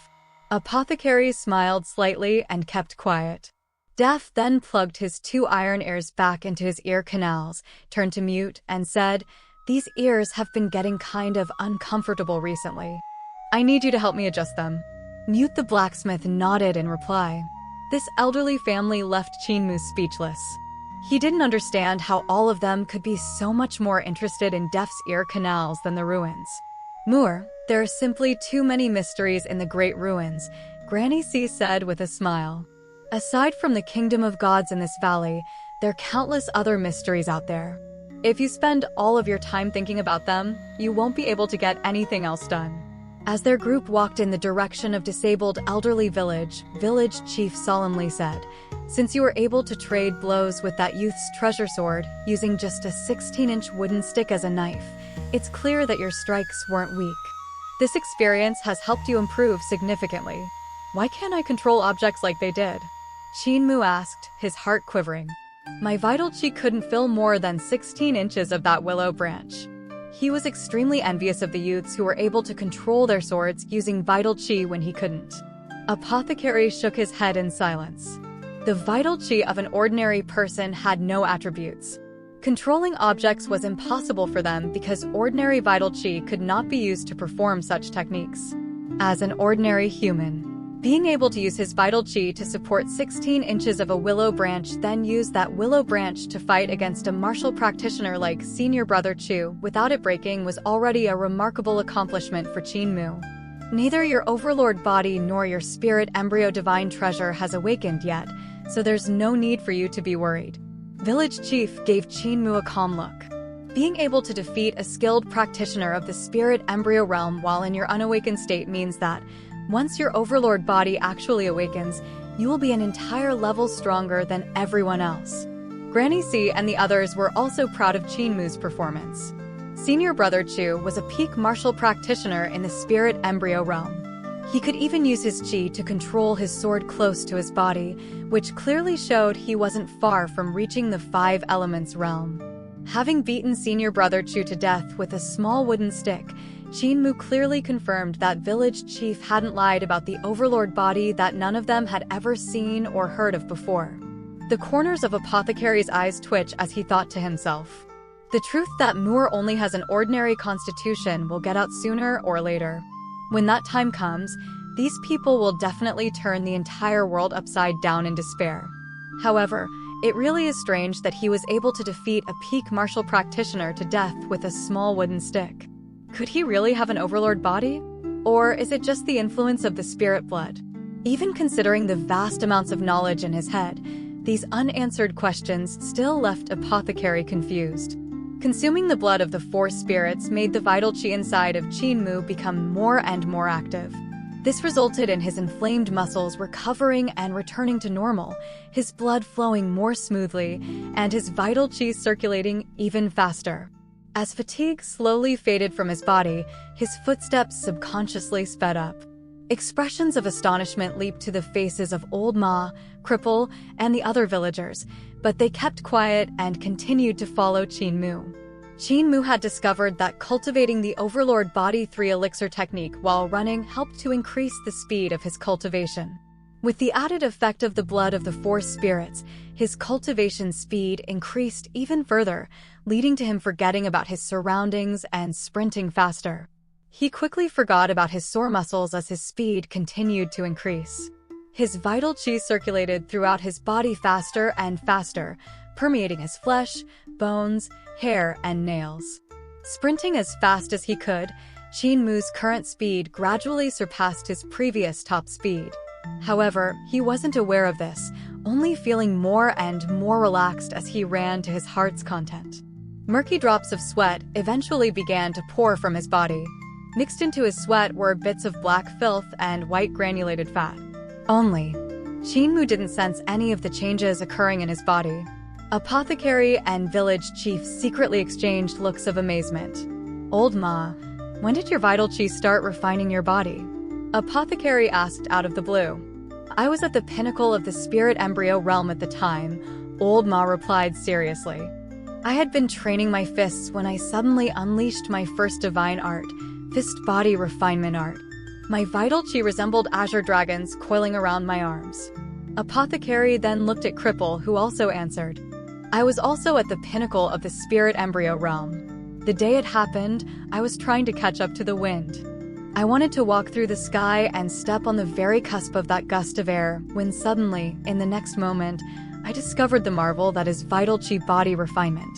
Apothecary smiled slightly and kept quiet. Deaf then plugged his 2 iron ears back into his ear canals, turned to mute, and said, "These ears have been getting kind of uncomfortable recently. I need you to help me adjust them." Mute the blacksmith nodded in reply. This elderly family left Qin Mu speechless. He didn't understand how all of them could be so much more interested in Deaf's ear canals than the ruins. "Moore, there are simply too many mysteries in the great ruins," Granny C said with a smile. "Aside from the kingdom of gods in this valley, there are countless other mysteries out there. If you spend all of your time thinking about them, you won't be able to get anything else done." As their group walked in the direction of disabled elderly village chief solemnly said, Since you were able to trade blows with that youth's treasure sword, using just a 16-inch wooden stick as a knife, it's clear that your strikes weren't weak. This experience has helped you improve significantly. Why can't I control objects like they did? Qin Mu asked, his heart quivering. My vital chi couldn't fill more than 16 inches of that willow branch. He was extremely envious of the youths who were able to control their swords using vital chi when he couldn't. Apothecary shook his head in silence. The vital chi of an ordinary person had no attributes. Controlling objects was impossible for them because ordinary vital chi could not be used to perform such techniques. As an ordinary human, being able to use his vital chi to support 16 inches of a willow branch, then use that willow branch to fight against a martial practitioner like Senior Brother Chu without it breaking was already a remarkable accomplishment for Qin Mu. Neither your overlord body nor your spirit embryo divine treasure has awakened yet, so there's no need for you to be worried. Village Chief gave Qin Mu a calm look. Being able to defeat a skilled practitioner of the spirit embryo realm while in your unawakened state means that, once your overlord body actually awakens, you will be an entire level stronger than everyone else. Granny C and the others were also proud of Qin Mu's performance. Senior Brother Chu was a peak martial practitioner in the spirit embryo realm. He could even use his chi to control his sword close to his body, which clearly showed he wasn't far from reaching the 5 elements realm. Having beaten Senior Brother Chu to death with a small wooden stick, Qin Mu clearly confirmed that village chief hadn't lied about the overlord body that none of them had ever seen or heard of before. The corners of Apothecary's eyes twitch as he thought to himself. The truth that Moore only has an ordinary constitution will get out sooner or later. When that time comes, these people will definitely turn the entire world upside down in despair. However, it really is strange that he was able to defeat a peak martial practitioner to death with a small wooden stick. Could he really have an overlord body? Or is it just the influence of the spirit blood? Even considering the vast amounts of knowledge in his head, these unanswered questions still left Apothecary confused. Consuming the blood of the 4 spirits made the vital chi inside of Qin Mu become more and more active. This resulted in his inflamed muscles recovering and returning to normal, his blood flowing more smoothly, and his vital chi circulating even faster. As fatigue slowly faded from his body, his footsteps subconsciously sped up. Expressions of astonishment leaped to the faces of Old Ma, Cripple, and the other villagers, but they kept quiet and continued to follow Qin Mu. Qin Mu had discovered that cultivating the Overlord Body 3 elixir technique while running helped to increase the speed of his cultivation. With the added effect of the blood of the 4 spirits, his cultivation speed increased even further, leading to him forgetting about his surroundings and sprinting faster. He quickly forgot about his sore muscles as his speed continued to increase. His vital chi circulated throughout his body faster and faster, permeating his flesh, bones, hair, and nails. Sprinting as fast as he could, Qin Mu's current speed gradually surpassed his previous top speed. However, he wasn't aware of this, only feeling more and more relaxed as he ran to his heart's content. Murky drops of sweat eventually began to pour from his body. Mixed into his sweat were bits of black filth and white granulated fat. Only, Qin Mu didn't sense any of the changes occurring in his body. Apothecary and village chief secretly exchanged looks of amazement. Old Ma, when did your vital chi start refining your body? Apothecary asked out of the blue. I was at the pinnacle of the spirit embryo realm at the time, Old Ma replied seriously. I had been training my fists when I suddenly unleashed my first divine art, fist body refinement art. My vital chi resembled azure dragons coiling around my arms. Apothecary then looked at Cripple, who also answered. I was also at the pinnacle of the spirit embryo realm. The day it happened, I was trying to catch up to the wind. I wanted to walk through the sky and step on the very cusp of that gust of air, when suddenly, in the next moment, I discovered the marvel that is vital chi body refinement.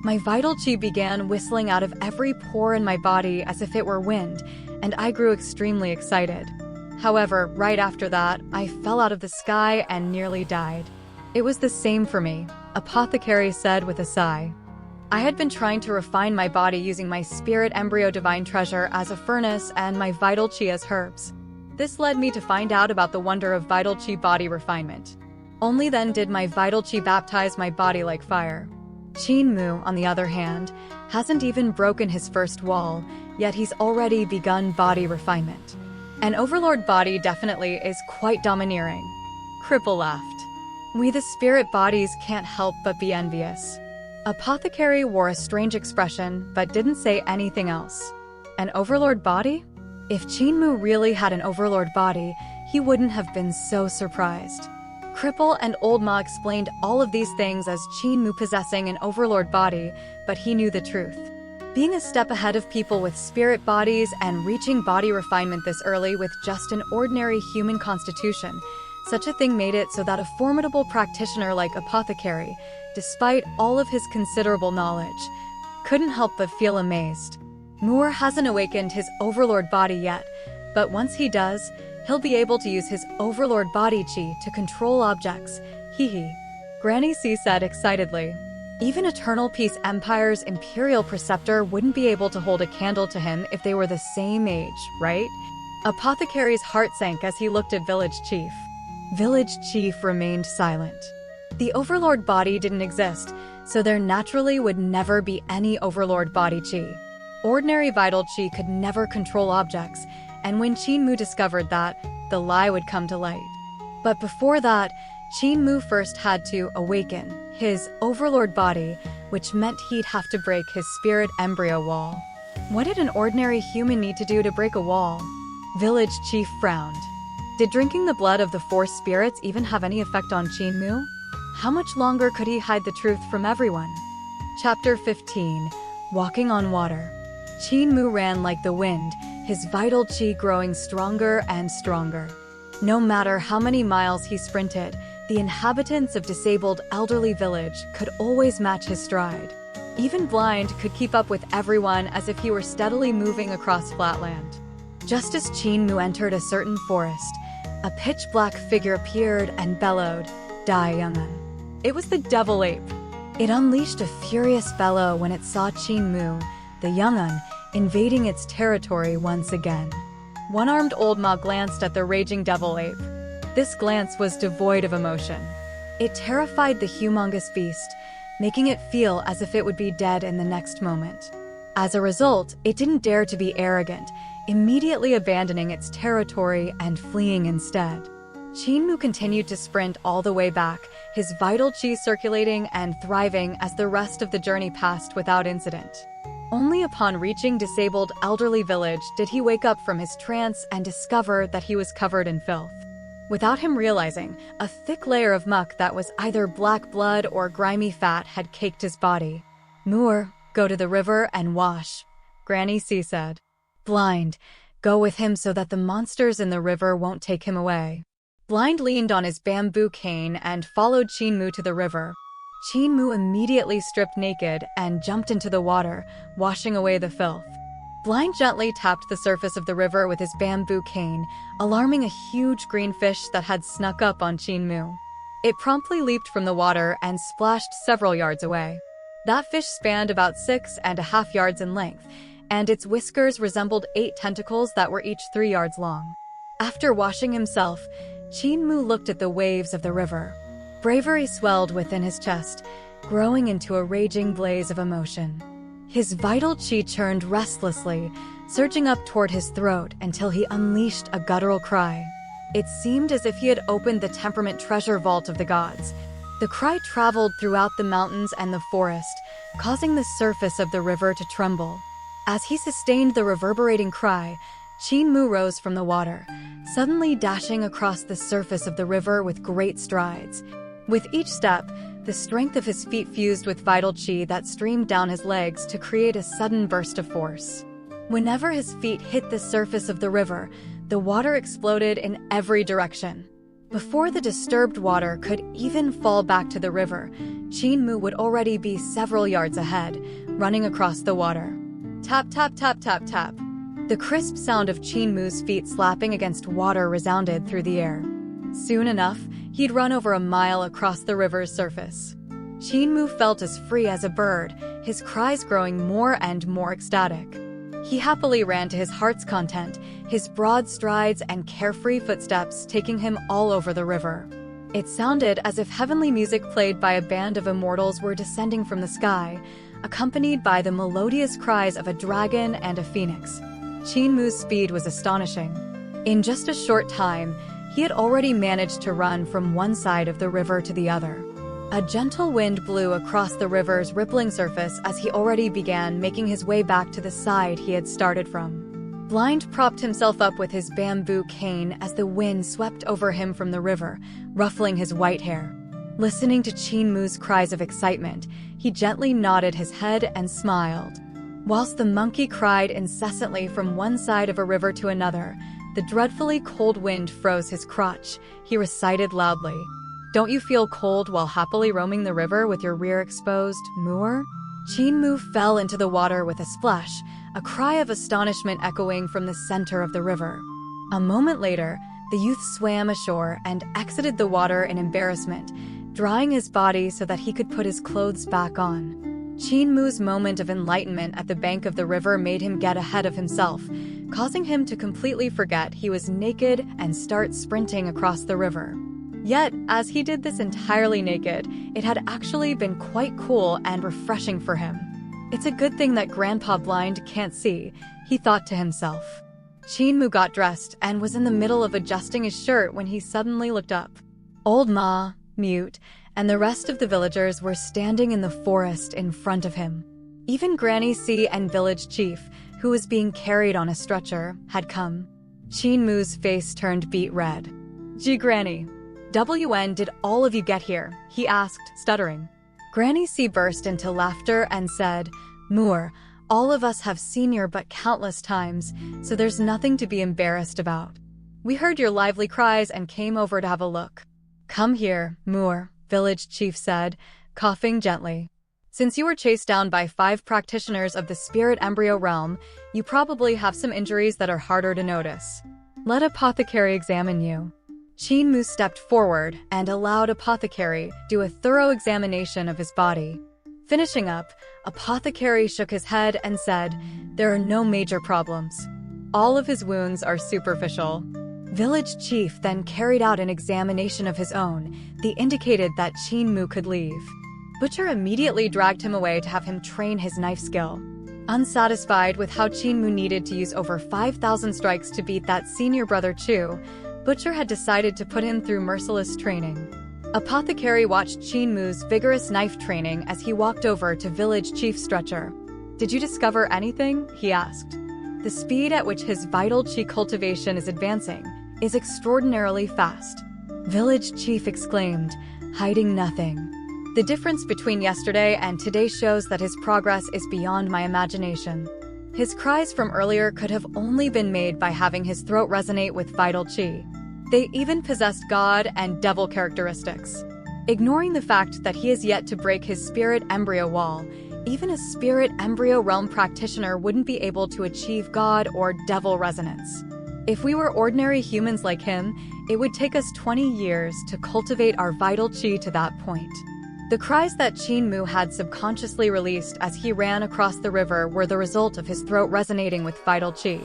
My vital chi began whistling out of every pore in my body as if it were wind, and I grew extremely excited. However, right after that, I fell out of the sky and nearly died. It was the same for me, Apothecary said with a sigh. I had been trying to refine my body using my spirit embryo divine treasure as a furnace and my vital chi as herbs. This led me to find out about the wonder of vital chi body refinement. Only then did my vital chi baptize my body like fire. Qin Mu, on the other hand, hasn't even broken his first wall, yet he's already begun body refinement. An overlord body definitely is quite domineering. Cripple laughed. We the spirit bodies can't help but be envious. Apothecary wore a strange expression but didn't say anything else. An overlord body? If Qin Mu really had an overlord body, he wouldn't have been so surprised. Cripple and Old Ma explained all of these things as Qin Mu possessing an overlord body, but he knew the truth. Being a step ahead of people with spirit bodies and reaching body refinement this early with just an ordinary human constitution, such a thing made it so that a formidable practitioner like Apothecary, despite all of his considerable knowledge, couldn't help but feel amazed. Moore hasn't awakened his overlord body yet, but once he does, he'll be able to use his overlord body chi to control objects. Hee. Granny C said excitedly. Even Eternal Peace Empire's Imperial Preceptor wouldn't be able to hold a candle to him if they were the same age, right? Apothecary's heart sank as he looked at Village Chief. Village Chief remained silent. The overlord body didn't exist, so there naturally would never be any overlord body chi. Ordinary vital chi could never control objects, and when Qin Mu discovered that, the lie would come to light. But before that, Qin Mu first had to awaken his overlord body, which meant he'd have to break his spirit embryo wall. What did an ordinary human need to do to break a wall? Village Chief frowned. Did drinking the blood of the four spirits even have any effect on Qin Mu? How much longer could he hide the truth from everyone? Chapter 15. Walking on Water. Qin Mu ran like the wind, his vital chi growing stronger and stronger. No matter how many miles he sprinted, the inhabitants of disabled elderly village could always match his stride. Even Blind could keep up with everyone as if he were steadily moving across flatland. Just as Qin Mu entered a certain forest, a pitch-black figure appeared and bellowed, "Die, young'un." It was the devil ape. It unleashed a furious bellow when it saw Qin Mu, the young'un, invading its territory once again. One-armed Old Ma glanced at the raging devil ape. This glance was devoid of emotion. It terrified the humongous beast, making it feel as if it would be dead in the next moment. As a result, it didn't dare to be arrogant, immediately abandoning its territory and fleeing instead. Qin Mu continued to sprint all the way back, his vital chi circulating and thriving as the rest of the journey passed without incident. Only upon reaching disabled elderly village did he wake up from his trance and discover that he was covered in filth. Without him realizing, a thick layer of muck that was either black blood or grimy fat had caked his body. "Moore, go to the river and wash," Granny C said. "Blind, go with him so that the monsters in the river won't take him away." Blind leaned on his bamboo cane and followed Qin Mu to the river. Qin Mu immediately stripped naked and jumped into the water, washing away the filth. Blind gently tapped the surface of the river with his bamboo cane, alarming a huge green fish that had snuck up on Qin Mu. It promptly leaped from the water and splashed several yards away. That fish spanned about 6.5 yards in length, and its whiskers resembled 8 tentacles that were each 3 yards long. After washing himself, Qin Mu looked at the waves of the river. Bravery swelled within his chest, growing into a raging blaze of emotion. His vital chi churned restlessly, surging up toward his throat until he unleashed a guttural cry. It seemed as if he had opened the temperament treasure vault of the gods. The cry traveled throughout the mountains and the forest, causing the surface of the river to tremble. As he sustained the reverberating cry, Qin Mu rose from the water, suddenly dashing across the surface of the river with great strides. With each step, the strength of his feet fused with vital chi that streamed down his legs to create a sudden burst of force. Whenever his feet hit the surface of the river, the water exploded in every direction. Before the disturbed water could even fall back to the river, Qin Mu would already be several yards ahead, running across the water. Tap, tap, tap, tap, tap. The crisp sound of Qin Mu's feet slapping against water resounded through the air. Soon enough, he'd run over a mile across the river's surface. Qin Mu felt as free as a bird, his cries growing more and more ecstatic. He happily ran to his heart's content, his broad strides and carefree footsteps taking him all over the river. It sounded as if heavenly music played by a band of immortals were descending from the sky, accompanied by the melodious cries of a dragon and a phoenix. Qin Mu's speed was astonishing. In just a short time, he had already managed to run from one side of the river to the other. A gentle wind blew across the river's rippling surface as he already began making his way back to the side he had started from. Blind propped himself up with his bamboo cane as the wind swept over him from the river, ruffling his white hair. Listening to Qin Mu's cries of excitement, he gently nodded his head and smiled. Whilst the monkey cried incessantly from one side of a river to another, the dreadfully cold wind froze his crotch. He recited loudly, "Don't you feel cold while happily roaming the river with your rear exposed, Moor?" Qin Mu fell into the water with a splash, a cry of astonishment echoing from the center of the river. A moment later, the youth swam ashore and exited the water in embarrassment, drying his body so that he could put his clothes back on. Qin Mu's moment of enlightenment at the bank of the river made him get ahead of himself, causing him to completely forget he was naked and start sprinting across the river. Yet, as he did this entirely naked, it had actually been quite cool and refreshing for him. It's a good thing that Grandpa Blind can't see, he thought to himself. Qin Mu got dressed and was in the middle of adjusting his shirt when he suddenly looked up. Old Ma, Mute, and the rest of the villagers were standing in the forest in front of him. Even Granny C and Village Chief, who was being carried on a stretcher, had come. Qin Mu's face turned beet red. "Gee, Granny, when did all of you get here?" he asked, stuttering. Granny C burst into laughter and said, "Moor, all of us have seen you but countless times, so there's nothing to be embarrassed about. We heard your lively cries and came over to have a look." "Come here, Moor," Village Chief said, coughing gently. "Since you were chased down by 5 practitioners of the spirit embryo realm, you probably have some injuries that are harder to notice. Let Apothecary examine you." Qin Mu stepped forward and allowed Apothecary do a thorough examination of his body. Finishing up, Apothecary shook his head and said, "There are no major problems. All of his wounds are superficial." Village Chief then carried out an examination of his own. They indicated that Qin Mu could leave. Butcher immediately dragged him away to have him train his knife skill. Unsatisfied with how Qin Mu needed to use over 5,000 strikes to beat that senior brother Chu, Butcher had decided to put him through merciless training. Apothecary watched Qin Mu's vigorous knife training as he walked over to Village Chief's stretcher. "Did you discover anything?" he asked. "The speed at which his vital qi cultivation is advancing is extraordinarily fast," Village Chief exclaimed, hiding nothing. "The difference between yesterday and today shows that his progress is beyond my imagination. His cries from earlier could have only been made by having his throat resonate with vital qi. They even possessed god and devil characteristics. Ignoring the fact that he has yet to break his spirit embryo wall, even a spirit embryo realm practitioner wouldn't be able to achieve god or devil resonance. If we were ordinary humans like him, it would take us 20 years to cultivate our vital qi to that point." The cries that Qin Mu had subconsciously released as he ran across the river were the result of his throat resonating with vital qi.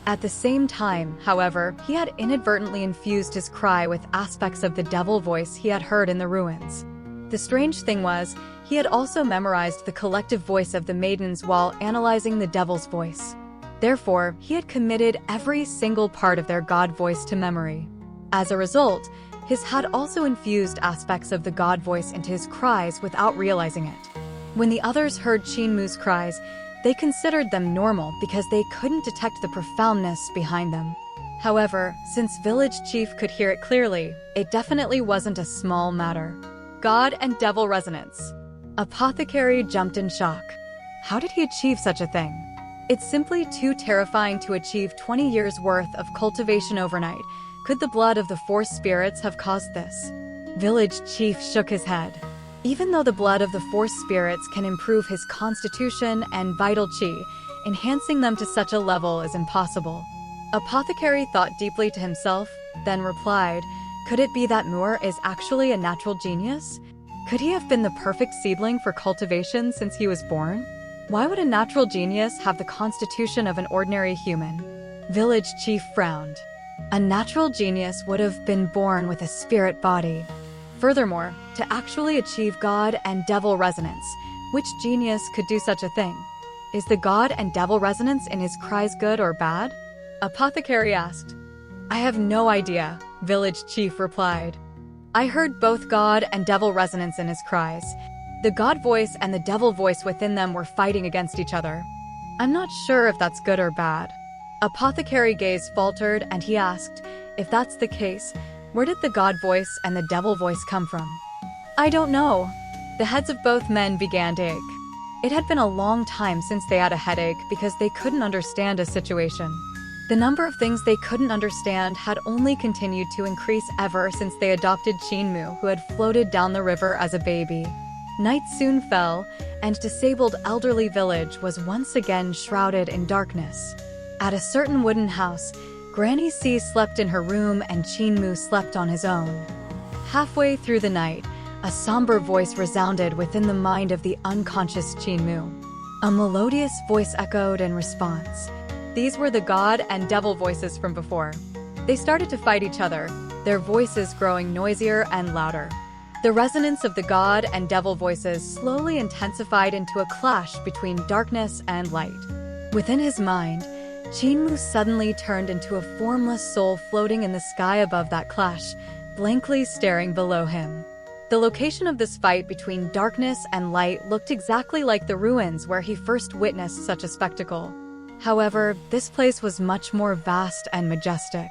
At the same time, however, he had inadvertently infused his cry with aspects of the devil voice he had heard in the ruins. The strange thing was, he had also memorized the collective voice of the maidens while analyzing the devil's voice. Therefore, he had committed every single part of their god voice to memory. As a result, his had also infused aspects of the god voice into his cries without realizing it. When the others heard Qin Mu's cries, they considered them normal because they couldn't detect the profoundness behind them. However, since Village Chief could hear it clearly, it definitely wasn't a small matter. God and devil resonance. Apothecary jumped in shock. How did he achieve such a thing? It's simply too terrifying to achieve 20 years' worth of cultivation overnight. Could the blood of the 4 spirits have caused this? Village Chief shook his head. Even though the blood of the 4 spirits can improve his constitution and vital qi, enhancing them to such a level is impossible. Apothecary thought deeply to himself, then replied, "Could it be that Moor is actually a natural genius? Could he have been the perfect seedling for cultivation since he was born? Why would a natural genius have the constitution of an ordinary human?" Village Chief frowned. A natural genius would have been born with a spirit body. Furthermore, to actually achieve God and devil resonance, which genius could do such a thing? Is the God and devil resonance in his cries good or bad? Apothecary asked. I have no idea, village chief replied. I heard both God and devil resonance in his cries. The God voice and the devil voice within them were fighting against each other. I'm not sure if that's good or bad. Apothecary gaze faltered and he asked, if that's the case, where did the God voice and the devil voice come from? I don't know. The heads of both men began to ache. It had been a long time since they had a headache because they couldn't understand a situation. The number of things they couldn't understand had only continued to increase ever since they adopted Chinmu, who had floated down the river as a baby. Night soon fell, and disabled elderly village was once again shrouded in darkness. At a certain wooden house, Granny C slept in her room and Chinmu slept on his own. Halfway through the night, a somber voice resounded within the mind of the unconscious Chinmu. A melodious voice echoed in response. These were the God and devil voices from before. They started to fight each other, their voices growing noisier and louder. The resonance of the God and devil voices slowly intensified into a clash between darkness and light. Within his mind, Chinmu suddenly turned into a formless soul floating in the sky above that clash, blankly staring below him. The location of this fight between darkness and light looked exactly like the ruins where he first witnessed such a spectacle. However, this place was much more vast and majestic.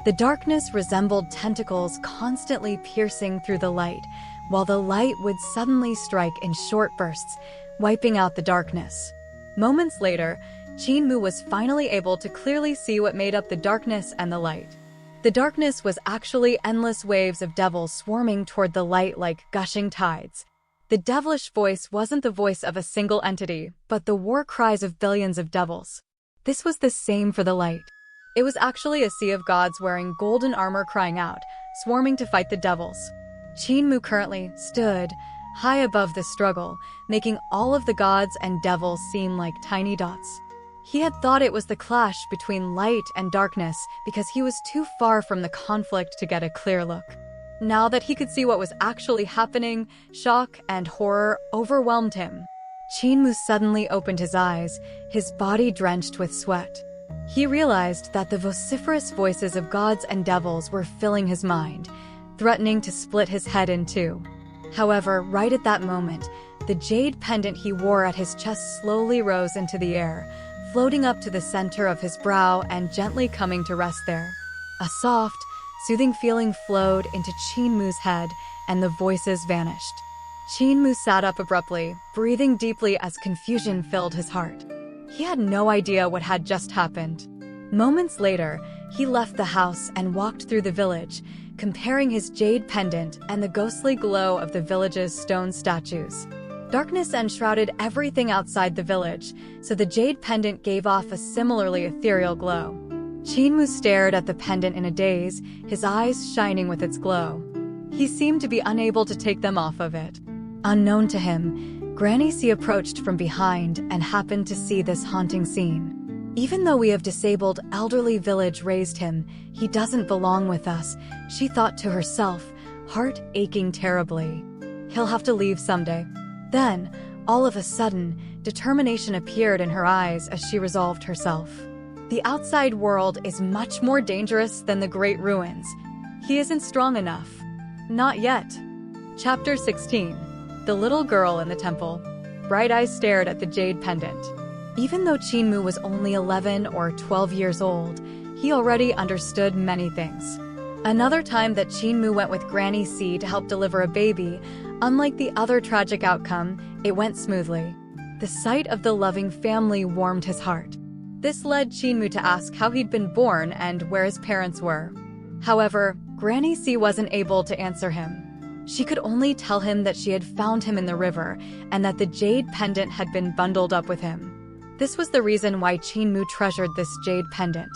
The darkness resembled tentacles constantly piercing through the light, while the light would suddenly strike in short bursts, wiping out the darkness. Moments later, Chinmu was finally able to clearly see what made up the darkness and the light. The darkness was actually endless waves of devils swarming toward the light like gushing tides. The devilish voice wasn't the voice of a single entity, but the war cries of billions of devils. This was the same for the light. It was actually a sea of gods wearing golden armor crying out, swarming to fight the devils. Chinmu currently stood high above the struggle, making all of the gods and devils seem like tiny dots. He had thought it was the clash between light and darkness because he was too far from the conflict to get a clear look. Now that he could see what was actually happening, shock and horror overwhelmed him. Chinmu suddenly opened his eyes, his body drenched with sweat. He realized that the vociferous voices of gods and devils were filling his mind, threatening to split his head in two. However, right at that moment, the jade pendant he wore at his chest slowly rose into the air, floating up to the center of his brow and gently coming to rest there. A soft, soothing feeling flowed into Chinmu's head, and the voices vanished. Chinmu sat up abruptly, breathing deeply as confusion filled his heart. He had no idea what had just happened. Moments later, he left the house and walked through the village, comparing his jade pendant and the ghostly glow of the village's stone statues. Darkness enshrouded everything outside the village, so the jade pendant gave off a similarly ethereal glow. Chinmu stared at the pendant in a daze, his eyes shining with its glow. He seemed to be unable to take them off of it. Unknown to him, Granny C approached from behind and happened to see this haunting scene. Even though we have disabled elderly village raised him, he doesn't belong with us, she thought to herself, heart aching terribly. He'll have to leave someday. Then, all of a sudden, determination appeared in her eyes as she resolved herself. The outside world is much more dangerous than the Great Ruins. He isn't strong enough. Not yet. Chapter 16. The Little Girl in the Temple. Bright Eyes stared at the jade pendant. Even though Chinmu was only 11 or 12 years old, he already understood many things. Another time that Chinmu went with Granny C to help deliver a baby, unlike the other tragic outcome, it went smoothly. The sight of the loving family warmed his heart. This led Chinmu to ask how he'd been born and where his parents were. However, Granny C wasn't able to answer him. She could only tell him that she had found him in the river and that the jade pendant had been bundled up with him. This was the reason why Chinmu treasured this jade pendant.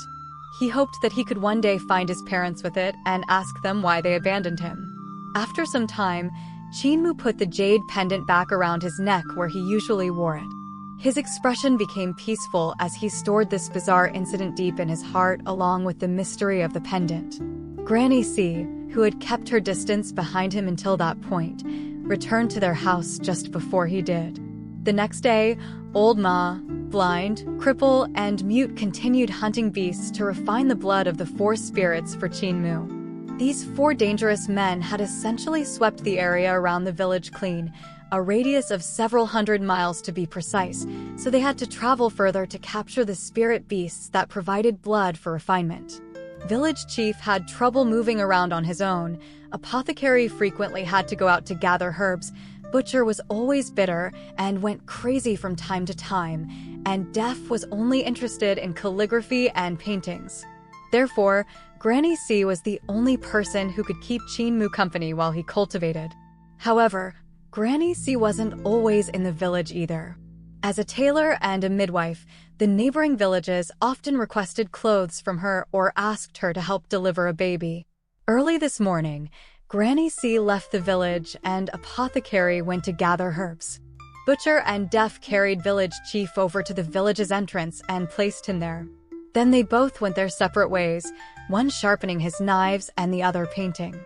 He hoped that he could one day find his parents with it and ask them why they abandoned him. After some time, Chinmu put the jade pendant back around his neck where he usually wore it. His expression became peaceful as he stored this bizarre incident deep in his heart along with the mystery of the pendant. Granny C, who had kept her distance behind him until that point, returned to their house just before he did. The next day, Old Ma, blind, cripple, and mute, continued hunting beasts to refine the blood of the 4 spirits for Qinmu. These 4 dangerous men had essentially swept the area around the village clean, a radius of several hundred miles to be precise, so they had to travel further to capture the spirit beasts that provided blood for refinement. Village chief had trouble moving around on his own, apothecary frequently had to go out to gather herbs, butcher was always bitter and went crazy from time to time, and deaf was only interested in calligraphy and paintings. Therefore, Granny C was the only person who could keep Qinmu company while he cultivated. However, Granny C wasn't always in the village either. As a tailor and a midwife, the neighboring villages often requested clothes from her or asked her to help deliver a baby. Early this morning, Granny C left the village and Apothecary went to gather herbs. Butcher and Deaf carried village chief over to the village's entrance and placed him there. Then they both went their separate ways, one sharpening his knives and the other painting.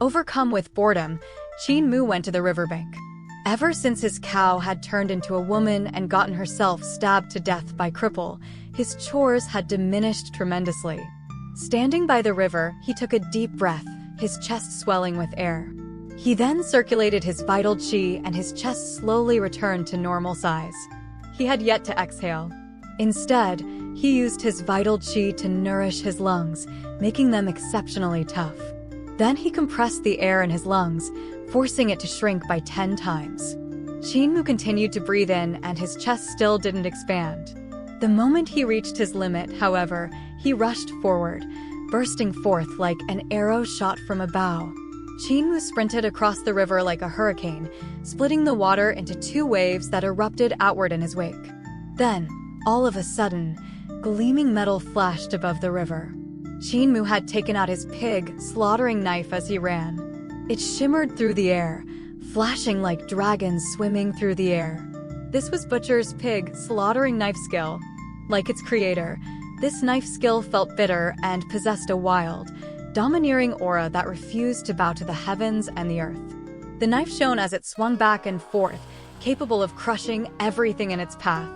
Overcome with boredom, Qinmu went to the riverbank. Ever since his cow had turned into a woman and gotten herself stabbed to death by Cripple, his chores had diminished tremendously. Standing by the river, he took a deep breath, his chest swelling with air. He then circulated his vital qi and his chest slowly returned to normal size. He had yet to exhale. Instead, he used his vital qi to nourish his lungs, making them exceptionally tough. Then he compressed the air in his lungs, forcing it to shrink by 10 times. Qinmu continued to breathe in and his chest still didn't expand. The moment he reached his limit, however, he rushed forward, bursting forth like an arrow shot from a bow. Qinmu sprinted across the river like a hurricane, splitting the water into 2 waves that erupted outward in his wake. Then, all of a sudden, gleaming metal flashed above the river. Qinmu had taken out his pig, slaughtering knife as he ran. It shimmered through the air, flashing like dragons swimming through the air. This was Butcher's pig, slaughtering knife skill. Like its creator, this knife skill felt bitter and possessed a wild, domineering aura that refused to bow to the heavens and the earth. The knife shone as it swung back and forth, capable of crushing everything in its path.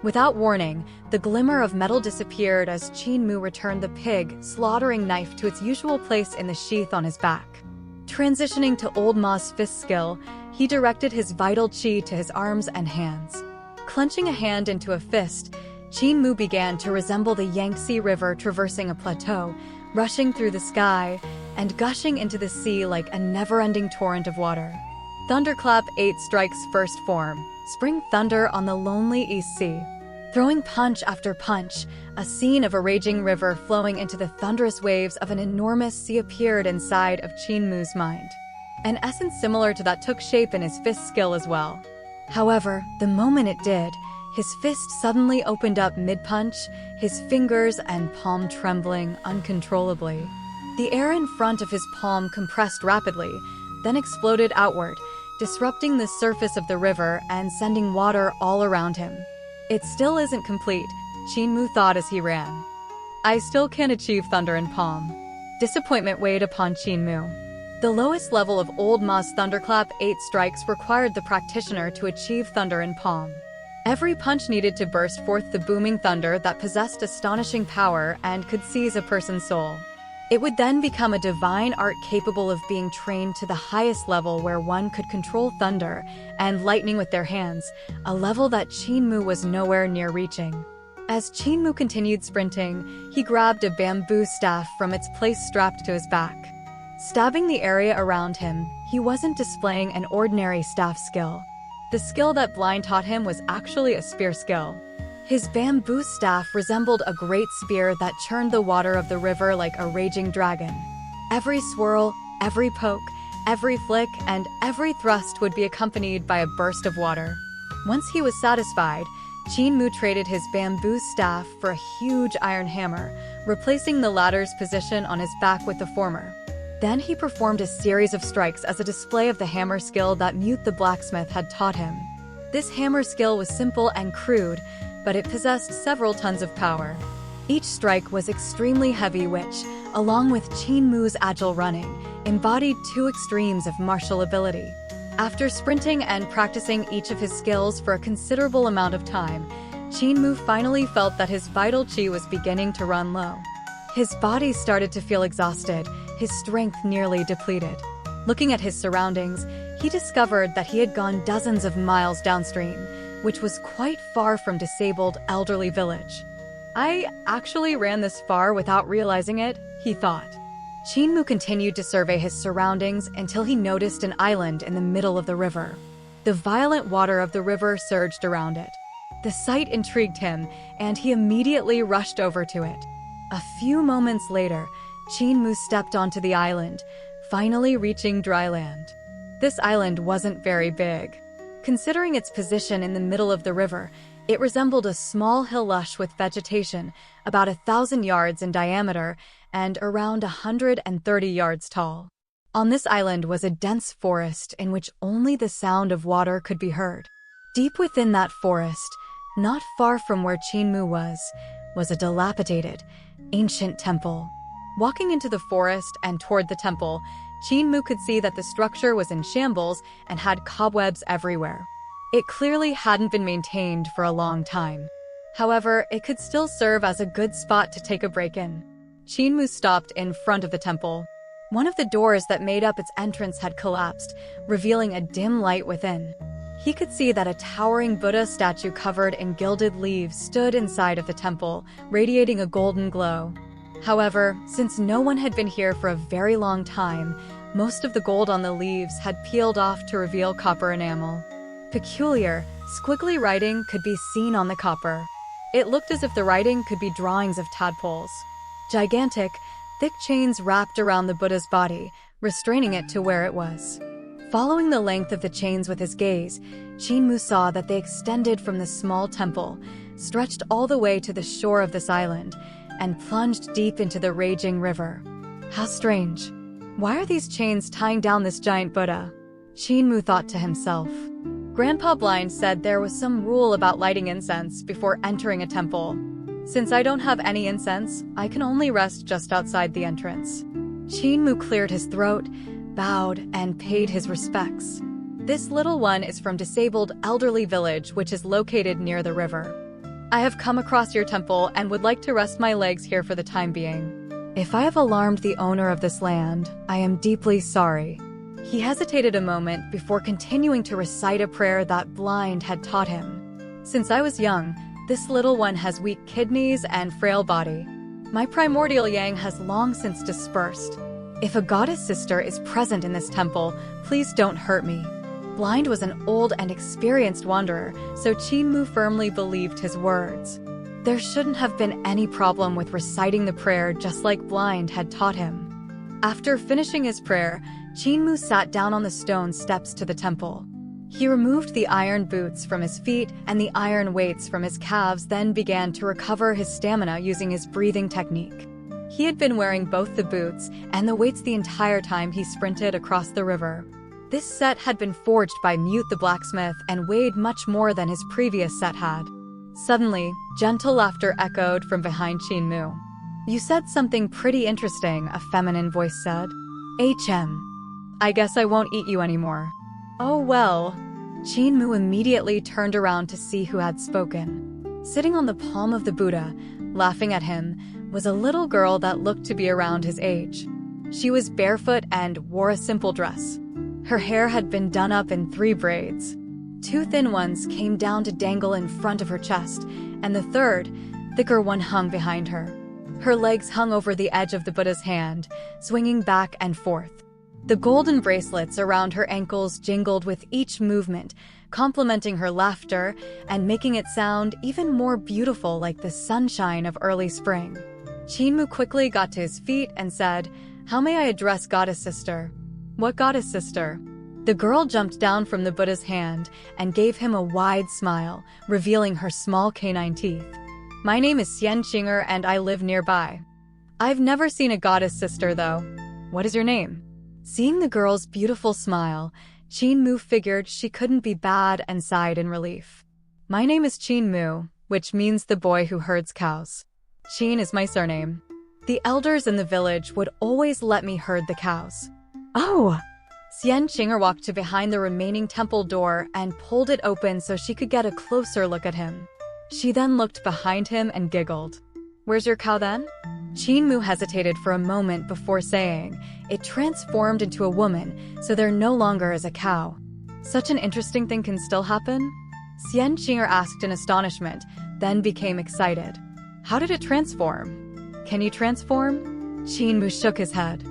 Without warning, the glimmer of metal disappeared as Qinmu returned the pig, slaughtering knife to its usual place in the sheath on his back. Transitioning to Old Ma's fist skill, he directed his vital qi to his arms and hands. Clenching a hand into a fist, Qinmu began to resemble the Yangtze River traversing a plateau, rushing through the sky and gushing into the sea like a never-ending torrent of water. Thunderclap 8 strikes first form, spring thunder on the lonely East Sea. Throwing punch after punch, a scene of a raging river flowing into the thunderous waves of an enormous sea appeared inside of Qinmu's mind. An essence similar to that took shape in his fist skill as well. However, the moment it did, his fist suddenly opened up mid-punch, his fingers and palm trembling uncontrollably. The air in front of his palm compressed rapidly, then exploded outward, disrupting the surface of the river and sending water all around him. It still isn't complete, Qinmu thought as he ran. I still can't achieve thunder in palm. Disappointment weighed upon Qinmu. The lowest level of Old Ma's Thunderclap 8 strikes required the practitioner to achieve thunder in palm. Every punch needed to burst forth the booming thunder that possessed astonishing power and could seize a person's soul. It would then become a divine art capable of being trained to the highest level where one could control thunder and lightning with their hands, a level that Qinmu was nowhere near reaching. As Qinmu continued sprinting, he grabbed a bamboo staff from its place strapped to his back. Stabbing the area around him, he wasn't displaying an ordinary staff skill. The skill that Blind taught him was actually a spear skill. His bamboo staff resembled a great spear that churned the water of the river like a raging dragon. Every swirl, every poke, every flick, and every thrust would be accompanied by a burst of water. Once he was satisfied, Qinmu traded his bamboo staff for a huge iron hammer, replacing the latter's position on his back with the former. Then he performed a series of strikes as a display of the hammer skill that Mute the blacksmith had taught him. This hammer skill was simple and crude, but it possessed several tons of power. Each strike was extremely heavy which, along with Qin Mu's agile running, embodied two extremes of martial ability. After sprinting and practicing each of his skills for a considerable amount of time, Qin Mu finally felt that his vital qi was beginning to run low. His body started to feel exhausted, his strength nearly depleted. Looking at his surroundings, he discovered that he had gone dozens of miles downstream, which was quite far from disabled elderly village. I actually ran this far without realizing it, he thought. Qin Mu continued to survey his surroundings until he noticed an island in the middle of the river. The violent water of the river surged around it. The sight intrigued him, and he immediately rushed over to it. A few moments later, Qin Mu stepped onto the island, finally reaching dry land. This island wasn't very big. Considering its position in the middle of the river, it resembled a small hill lush with vegetation about 1,000 yards in diameter and around 130 yards tall. On this island was a dense forest in which only the sound of water could be heard. Deep within that forest, not far from where Qin Mu was a dilapidated, ancient temple. Walking into the forest and toward the temple, Qin Mu could see that the structure was in shambles and had cobwebs everywhere. It clearly hadn't been maintained for a long time. However, it could still serve as a good spot to take a break in. Qin Mu stopped in front of the temple. One of the doors that made up its entrance had collapsed, revealing a dim light within. He could see that a towering Buddha statue covered in gilded leaves stood inside of the temple, radiating a golden glow. However, since no one had been here for a very long time, most of the gold on the leaves had peeled off to reveal copper enamel. Peculiar, squiggly writing could be seen on the copper. It looked as if the writing could be drawings of tadpoles. Gigantic, thick chains wrapped around the Buddha's body, restraining it to where it was. Following the length of the chains with his gaze, Qin Mu saw that they extended from the small temple, stretched all the way to the shore of this island, and plunged deep into the raging river. How strange. Why are these chains tying down this giant Buddha? Qin Mu thought to himself. Grandpa Blind said there was some rule about lighting incense before entering a temple. Since I don't have any incense, I can only rest just outside the entrance. Qin Mu cleared his throat, bowed, and paid his respects. This little one is from disabled elderly village which is located near the river. I have come across your temple and would like to rest my legs here for the time being. If I have alarmed the owner of this land, I am deeply sorry. He hesitated a moment before continuing to recite a prayer that Blind had taught him. Since I was young, this little one has weak kidneys and frail body. My primordial yang has long since dispersed. If a goddess sister is present in this temple, please don't hurt me. Blind was an old and experienced wanderer, so Qin Mu firmly believed his words. There shouldn't have been any problem with reciting the prayer just like Blind had taught him. After finishing his prayer, Qin Mu sat down on the stone steps to the temple. He removed the iron boots from his feet and the iron weights from his calves, then began to recover his stamina using his breathing technique. He had been wearing both the boots and the weights the entire time he sprinted across the river. This set had been forged by Mute the blacksmith and weighed much more than his previous set had. Suddenly, gentle laughter echoed from behind Qin Mu. You said something pretty interesting, a feminine voice said. I guess I won't eat you anymore. Oh well. Qin Mu immediately turned around to see who had spoken. Sitting on the palm of the Buddha, laughing at him, was a little girl that looked to be around his age. She was barefoot and wore a simple dress. Her hair had been done up in 3 braids. 2 thin ones came down to dangle in front of her chest, and the third, thicker one hung behind her. Her legs hung over the edge of the Buddha's hand, swinging back and forth. The golden bracelets around her ankles jingled with each movement, complementing her laughter and making it sound even more beautiful like the sunshine of early spring. Qin Mu quickly got to his feet and said, "How may I address Goddess Sister?" "What Goddess Sister?" The girl jumped down from the Buddha's hand and gave him a wide smile, revealing her small canine teeth. "My name is Xian Qinger and I live nearby. I've never seen a Goddess Sister though. What is your name?" Seeing the girl's beautiful smile, Qin Mu figured she couldn't be bad and sighed in relief. "My name is Qin Mu, which means the boy who herds cows." Qin is my surname. The elders in the village would always let me herd the cows. Oh! Xian Qinger walked to behind the remaining temple door and pulled it open so she could get a closer look at him. She then looked behind him and giggled. Where's your cow then? Qin Mu hesitated for a moment before saying, it transformed into a woman, so there no longer is a cow. Such an interesting thing can still happen? Xian Qinger asked in astonishment, then became excited. How did it transform? Can you transform? Qin Mu shook his head.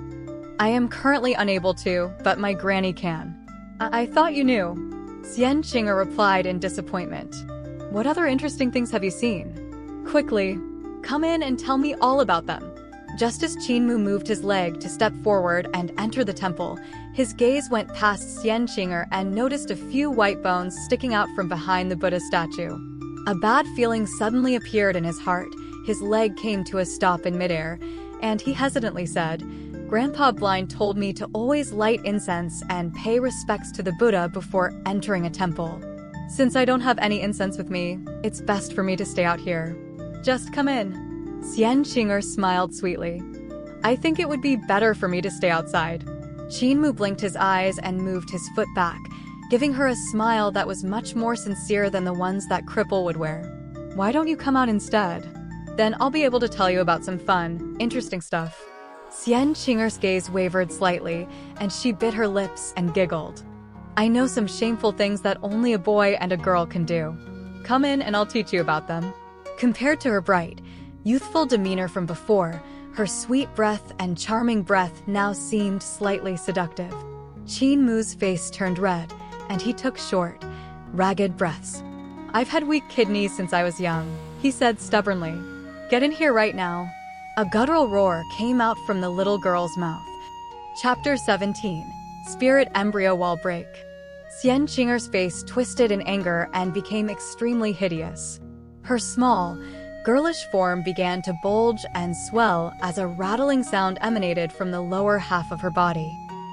I am currently unable to, but my granny can. I thought you knew. Xian Qinger replied in disappointment. What other interesting things have you seen? Quickly, come in and tell me all about them. Just as Qin Mu moved his leg to step forward and enter the temple, his gaze went past Xian Qinger and noticed a few white bones sticking out from behind the Buddha statue. A bad feeling suddenly appeared in his heart. His leg came to a stop in midair, and he hesitantly said, Grandpa Blind told me to always light incense and pay respects to the Buddha before entering a temple. Since I don't have any incense with me, it's best for me to stay out here. Just come in. Xian Qinger smiled sweetly. I think it would be better for me to stay outside. Qin Mu blinked his eyes and moved his foot back, giving her a smile that was much more sincere than the ones that Cripple would wear. Why don't you come out instead? Then I'll be able to tell you about some fun, interesting stuff. Xian Qinger's gaze wavered slightly, and she bit her lips and giggled. I know some shameful things that only a boy and a girl can do. Come in and I'll teach you about them. Compared to her bright, youthful demeanor from before, her sweet breath and charming breath now seemed slightly seductive. Qin Mu's face turned red, and he took short, ragged breaths. I've had weak kidneys since I was young, he said stubbornly. Get in here right now. A guttural roar came out from the little girl's mouth. Chapter 17. Spirit Embryo Wall Break. Xian Qinger's face twisted in anger and became extremely hideous. Her small, girlish form began to bulge and swell as a rattling sound emanated from the lower half of her body.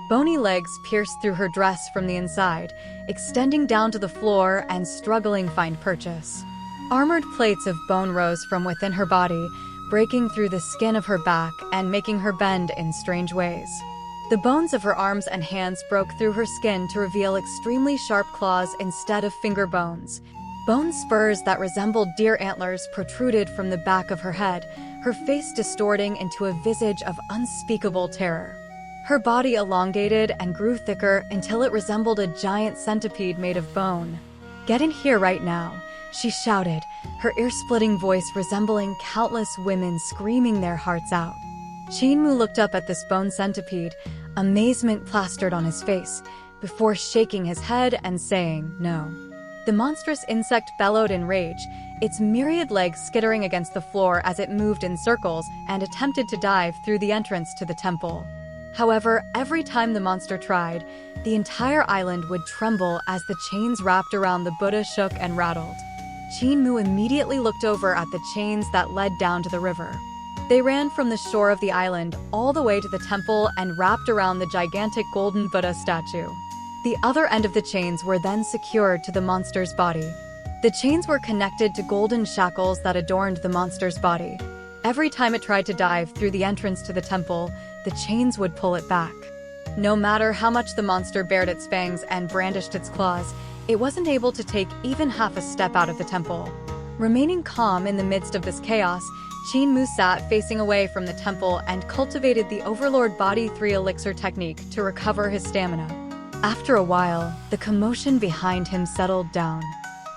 Bony legs pierced through her dress from the inside, extending down to the floor and struggling find purchase. Armored plates of bone rose from within her body, breaking through the skin of her back and making her bend in strange ways. The bones of her arms and hands broke through her skin to reveal extremely sharp claws instead of finger bones. Bone spurs that resembled deer antlers protruded from the back of her head, her face distorting into a visage of unspeakable terror. Her body elongated and grew thicker until it resembled a giant centipede made of bone. Get in here right now, she shouted, her ear-splitting voice resembling countless women screaming their hearts out. Qin Mu looked up at this bone centipede, amazement plastered on his face, before shaking his head and saying, no. The monstrous insect bellowed in rage, its myriad legs skittering against the floor as it moved in circles and attempted to dive through the entrance to the temple. However, every time the monster tried, the entire island would tremble as the chains wrapped around the Buddha shook and rattled. Qin Mu immediately looked over at the chains that led down to the river. They ran from the shore of the island all the way to the temple and wrapped around the gigantic golden Buddha statue. The other end of the chains were then secured to the monster's body. The chains were connected to golden shackles that adorned the monster's body. Every time it tried to dive through the entrance to the temple, the chains would pull it back. No matter how much the monster bared its fangs and brandished its claws, it wasn't able to take even half a step out of the temple. Remaining calm in the midst of this chaos, Qin Mu sat facing away from the temple and cultivated the Overlord Body 3 elixir technique to recover his stamina. After a while, the commotion behind him settled down.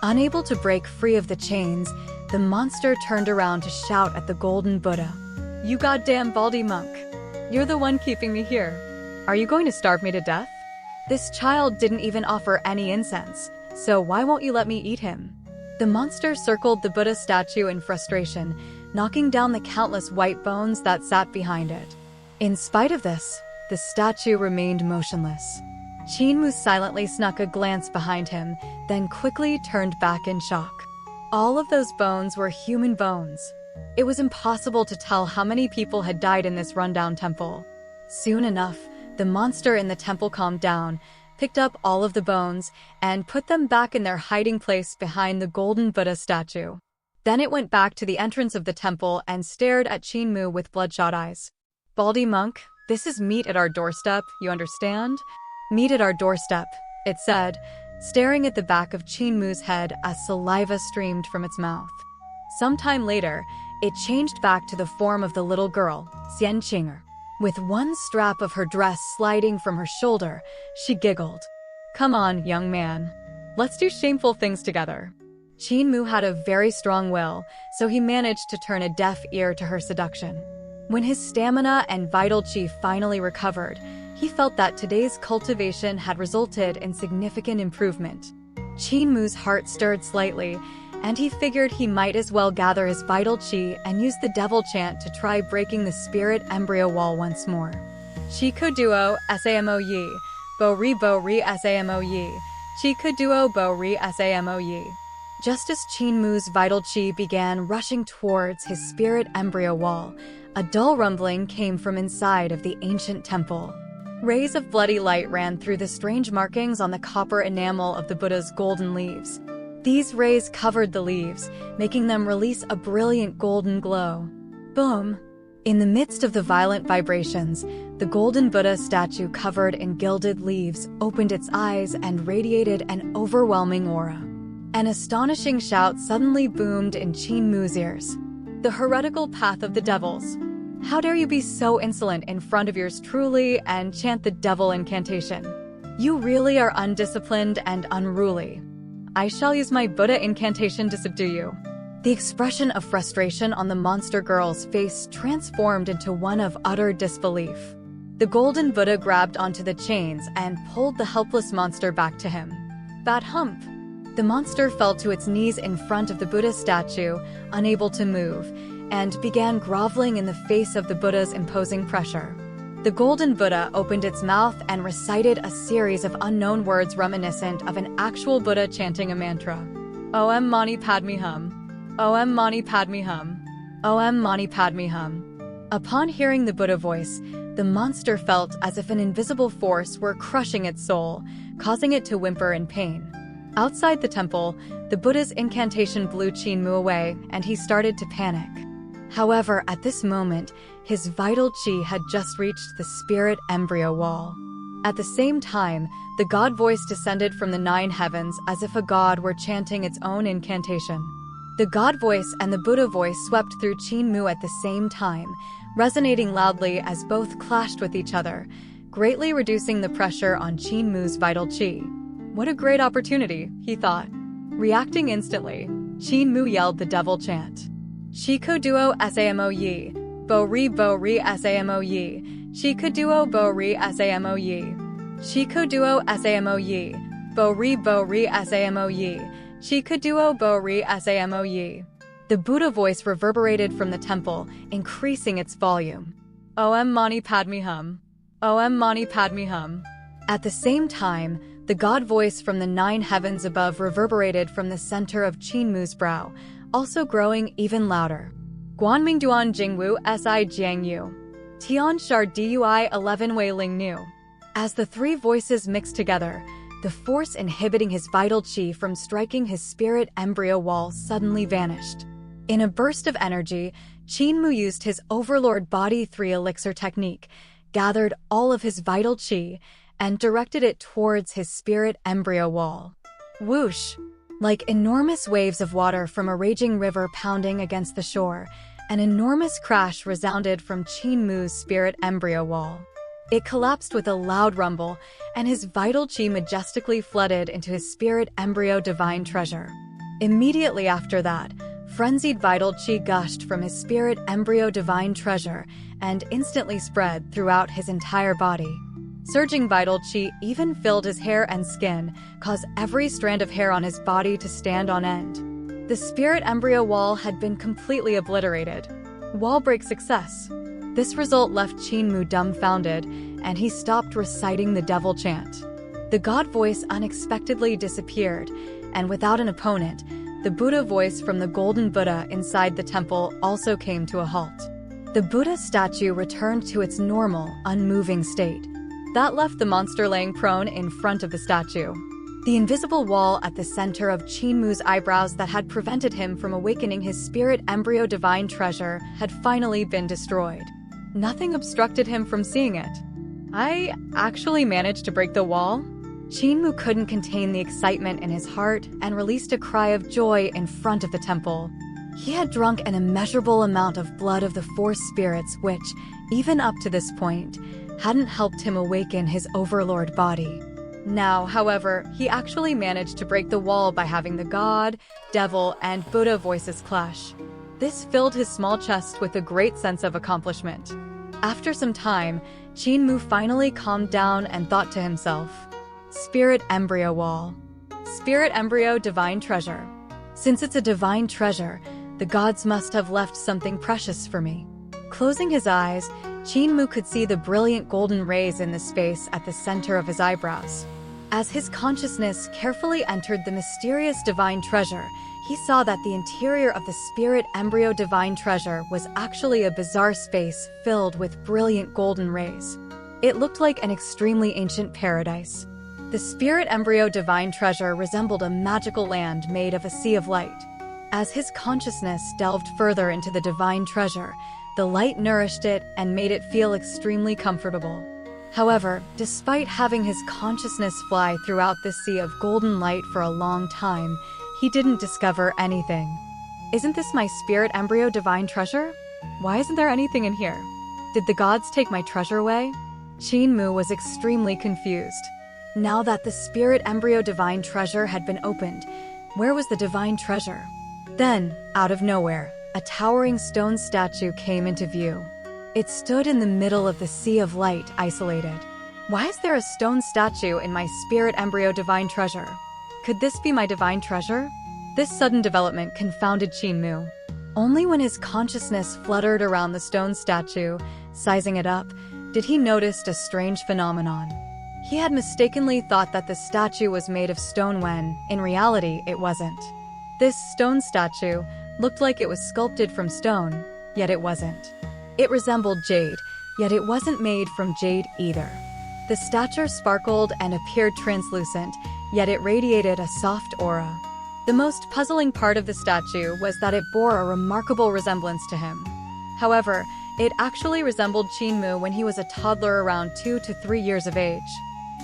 Unable to break free of the chains, the monster turned around to shout at the golden Buddha. You goddamn baldy monk. You're the one keeping me here. Are you going to starve me to death? This child didn't even offer any incense, so why won't you let me eat him? The monster circled the Buddha statue in frustration, knocking down the countless white bones that sat behind it. In spite of this, the statue remained motionless. Qin Mu silently snuck a glance behind him, then quickly turned back in shock. All of those bones were human bones. It was impossible to tell how many people had died in this rundown temple. Soon enough, the monster in the temple calmed down, picked up all of the bones, and put them back in their hiding place behind the golden Buddha statue. Then it went back to the entrance of the temple and stared at Qin with bloodshot eyes. "Baldy monk, this is meat at our doorstep, you understand? Meat at our doorstep," it said, staring at the back of Qin head as saliva streamed from its mouth. Sometime later, it changed back to the form of the little girl, Xian Qinger. With one strap of her dress sliding from her shoulder, she giggled. "Come on, young man. Let's do shameful things together." Qin had a very strong will, so he managed to turn a deaf ear to her seduction. When his stamina and vital qi finally recovered, he felt that today's cultivation had resulted in significant improvement. Qin heart stirred slightly, and he figured he might as well gather his vital qi and use the devil chant to try breaking the spirit embryo wall once more. Qi duo samo yi, bo ri samo yi. Qi duo bo ri samo yi. Just as Qin vital qi began rushing towards his spirit embryo wall, a dull rumbling came from inside of the ancient temple. Rays of bloody light ran through the strange markings on the copper enamel of the Buddha's golden leaves. These rays covered the leaves, making them release a brilliant golden glow. Boom! In the midst of the violent vibrations, the golden Buddha statue covered in gilded leaves opened its eyes and radiated an overwhelming aura. An astonishing shout suddenly boomed in Qin ears. "The heretical path of the devils. How dare you be so insolent in front of yours truly and chant the devil incantation? You really are undisciplined and unruly. I shall use my Buddha incantation to subdue you." The expression of frustration on the monster girl's face transformed into one of utter disbelief. The golden Buddha grabbed onto the chains and pulled the helpless monster back to him. "Bad hump." The monster fell to its knees in front of the Buddha statue, unable to move, and began groveling in the face of the Buddha's imposing pressure. The golden Buddha opened its mouth and recited a series of unknown words reminiscent of an actual Buddha chanting a mantra. Om Mani Padme Hum. Om Mani Padme Hum. Om Mani Padme Hum. Upon hearing the Buddha voice, the monster felt as if an invisible force were crushing its soul, causing it to whimper in pain. Outside the temple, the Buddha's incantation blew Qin away, and he started to panic. However, at this moment, his vital qi had just reached the spirit embryo wall. At the same time, the God voice descended from the 9 heavens as if a god were chanting its own incantation. The God voice and the Buddha voice swept through Qin at the same time, resonating loudly as both clashed with each other, greatly reducing the pressure on Qin vital qi. What a great opportunity, he thought. Reacting instantly, Qin yelled the devil chant. Qi duo samo yi, bo ri samo yi. Qi duo bo ri samo yi. Qi duo samo yi, bo ri samo yi. Qi duo bo ri samo yi. The Buddha voice reverberated from the temple, increasing its volume. Om Mani Padme Hum. Om Mani Padme Hum. At the same time, the God voice from the 9 heavens above reverberated from the center of Qin brow, also growing even louder. Guanming Duan Jingwu Si Jiang Yu. Tian Shar Dui 11 Wei Ling Nu. As the 3 voices mixed together, the force inhibiting his vital qi from striking his spirit embryo wall suddenly vanished. In a burst of energy, Qin used his Overlord Body 3 elixir technique, gathered all of his vital qi, and directed it towards his spirit embryo wall. Whoosh! Like enormous waves of water from a raging river pounding against the shore, an enormous crash resounded from Qin spirit embryo wall. It collapsed with a loud rumble, and his vital qi majestically flooded into his spirit embryo divine treasure. Immediately after that, frenzied vital qi gushed from his spirit embryo divine treasure and instantly spread throughout his entire body. Surging vital qi even filled his hair and skin, caused every strand of hair on his body to stand on end. The spirit embryo wall had been completely obliterated. Wall break success. This result left Qin dumbfounded, and he stopped reciting the devil chant. The God voice unexpectedly disappeared, and without an opponent, the Buddha voice from the golden Buddha inside the temple also came to a halt. The Buddha statue returned to its normal, unmoving state. That left the monster laying prone in front of the statue. The invisible wall at the center of Qinmu's eyebrows that had prevented him from awakening his spirit embryo divine treasure had finally been destroyed. Nothing obstructed him from seeing it. I actually managed to break the wall? Qinmu couldn't contain the excitement in his heart and released a cry of joy in front of the temple. He had drunk an immeasurable amount of blood of the four spirits which, even up to this point, hadn't helped him awaken his overlord body. Now, however, he actually managed to break the wall by having the God, Devil, and Buddha voices clash. This filled his small chest with a great sense of accomplishment. After some time, Qinmu finally calmed down and thought to himself, Spirit Embryo Wall. Spirit Embryo Divine Treasure. Since it's a divine treasure, the gods must have left something precious for me. Closing his eyes, Qinmu could see the brilliant golden rays in the space at the center of his eyebrows. As his consciousness carefully entered the mysterious divine treasure, he saw that the interior of the Spirit Embryo Divine Treasure was actually a bizarre space filled with brilliant golden rays. It looked like an extremely ancient paradise. The Spirit Embryo Divine Treasure resembled a magical land made of a sea of light. As his consciousness delved further into the divine treasure, the light nourished it and made it feel extremely comfortable. However, despite having his consciousness fly throughout the sea of golden light for a long time, he didn't discover anything. Isn't this my Spirit Embryo Divine Treasure? Why isn't there anything in here? Did the gods take my treasure away? Qinmu was extremely confused. Now that the Spirit Embryo Divine Treasure had been opened, where was the divine treasure? Then, out of nowhere, a towering stone statue came into view. It stood in the middle of the sea of light, isolated. Why is there a stone statue in my Spirit Embryo Divine Treasure? Could this be my divine treasure? This sudden development confounded Qinmu. Only when his consciousness fluttered around the stone statue, sizing it up, did he notice a strange phenomenon. He had mistakenly thought that the statue was made of stone when, in reality, it wasn't. This stone statue looked like it was sculpted from stone, yet it wasn't. It resembled jade, yet it wasn't made from jade either. The statue sparkled and appeared translucent, yet it radiated a soft aura. The most puzzling part of the statue was that it bore a remarkable resemblance to him. However, it actually resembled Qinmu when he was a toddler around 2 to 3 years of age.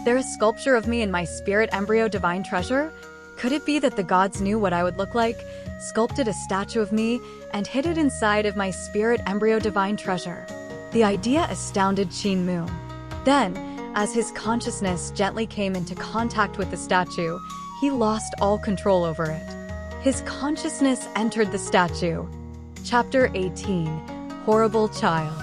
There is a sculpture of me in my Spirit Embryo Divine Treasure? Could it be that the gods knew what I would look like, sculpted a statue of me, and hid it inside of my Spirit Embryo Divine Treasure? The idea astounded Qinmu. Then, as his consciousness gently came into contact with the statue, he lost all control over it. His consciousness entered the statue. Chapter 18, Horrible Child.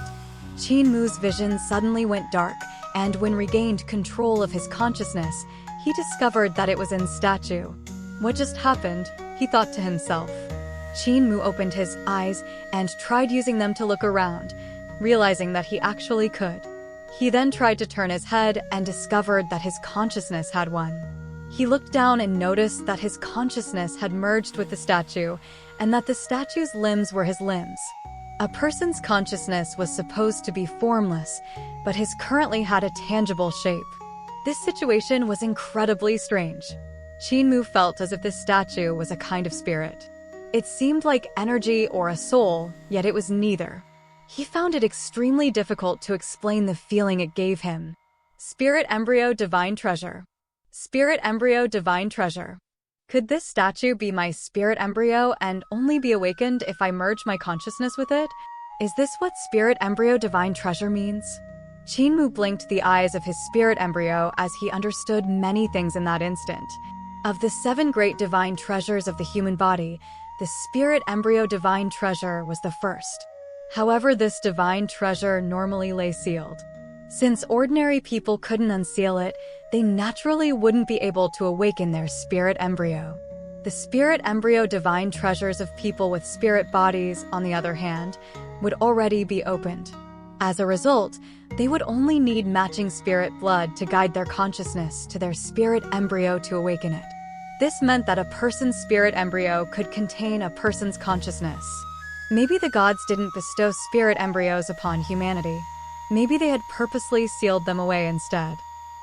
Qinmu's vision suddenly went dark, and when regained control of his consciousness, he discovered that it was in statue. What just happened? He thought to himself. Qinmu opened his eyes and tried using them to look around, realizing that he actually could. He then tried to turn his head and discovered that his consciousness had won. He looked down and noticed that his consciousness had merged with the statue, and that the statue's limbs were his limbs. A person's consciousness was supposed to be formless, but his currently had a tangible shape. This situation was incredibly strange. Qinmu felt as if this statue was a kind of spirit. It seemed like energy or a soul, yet it was neither. He found it extremely difficult to explain the feeling it gave him. Spirit Embryo Divine Treasure. Spirit Embryo Divine Treasure. Could this statue be my spirit embryo and only be awakened if I merge my consciousness with it? Is this what Spirit Embryo Divine Treasure means? Qinmu blinked the eyes of his spirit embryo as he understood many things in that instant. Of the 7 great divine treasures of the human body, the Spirit Embryo Divine Treasure was the first. However, this divine treasure normally lay sealed. Since ordinary people couldn't unseal it, they naturally wouldn't be able to awaken their spirit embryo. The Spirit Embryo Divine Treasures of people with spirit bodies, on the other hand, would already be opened. As a result, they would only need matching spirit blood to guide their consciousness to their spirit embryo to awaken it. This meant that a person's spirit embryo could contain a person's consciousness. Maybe the gods didn't bestow spirit embryos upon humanity. Maybe they had purposely sealed them away instead.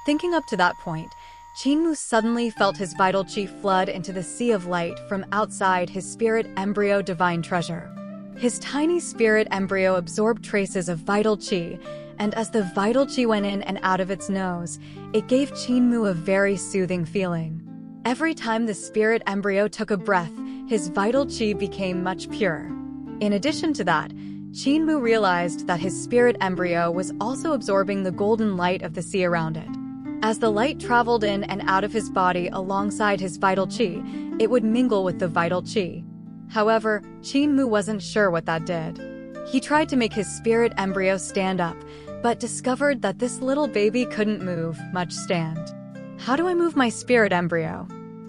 Thinking up to that point, Qinmu suddenly felt his vital chi flood into the sea of light from outside his spirit embryo divine treasure. His tiny spirit embryo absorbed traces of vital chi, and as the vital chi went in and out of its nose, it gave Qinmu a very soothing feeling. Every time the spirit embryo took a breath, his vital chi became much purer. In addition to that, Qinmu realized that his spirit embryo was also absorbing the golden light of the sea around it. As the light traveled in and out of his body alongside his vital chi, it would mingle with the vital chi. However, Qinmu wasn't sure what that did. He tried to make his spirit embryo stand up, but discovered that this little baby couldn't move, much stand. How do I move my spirit embryo?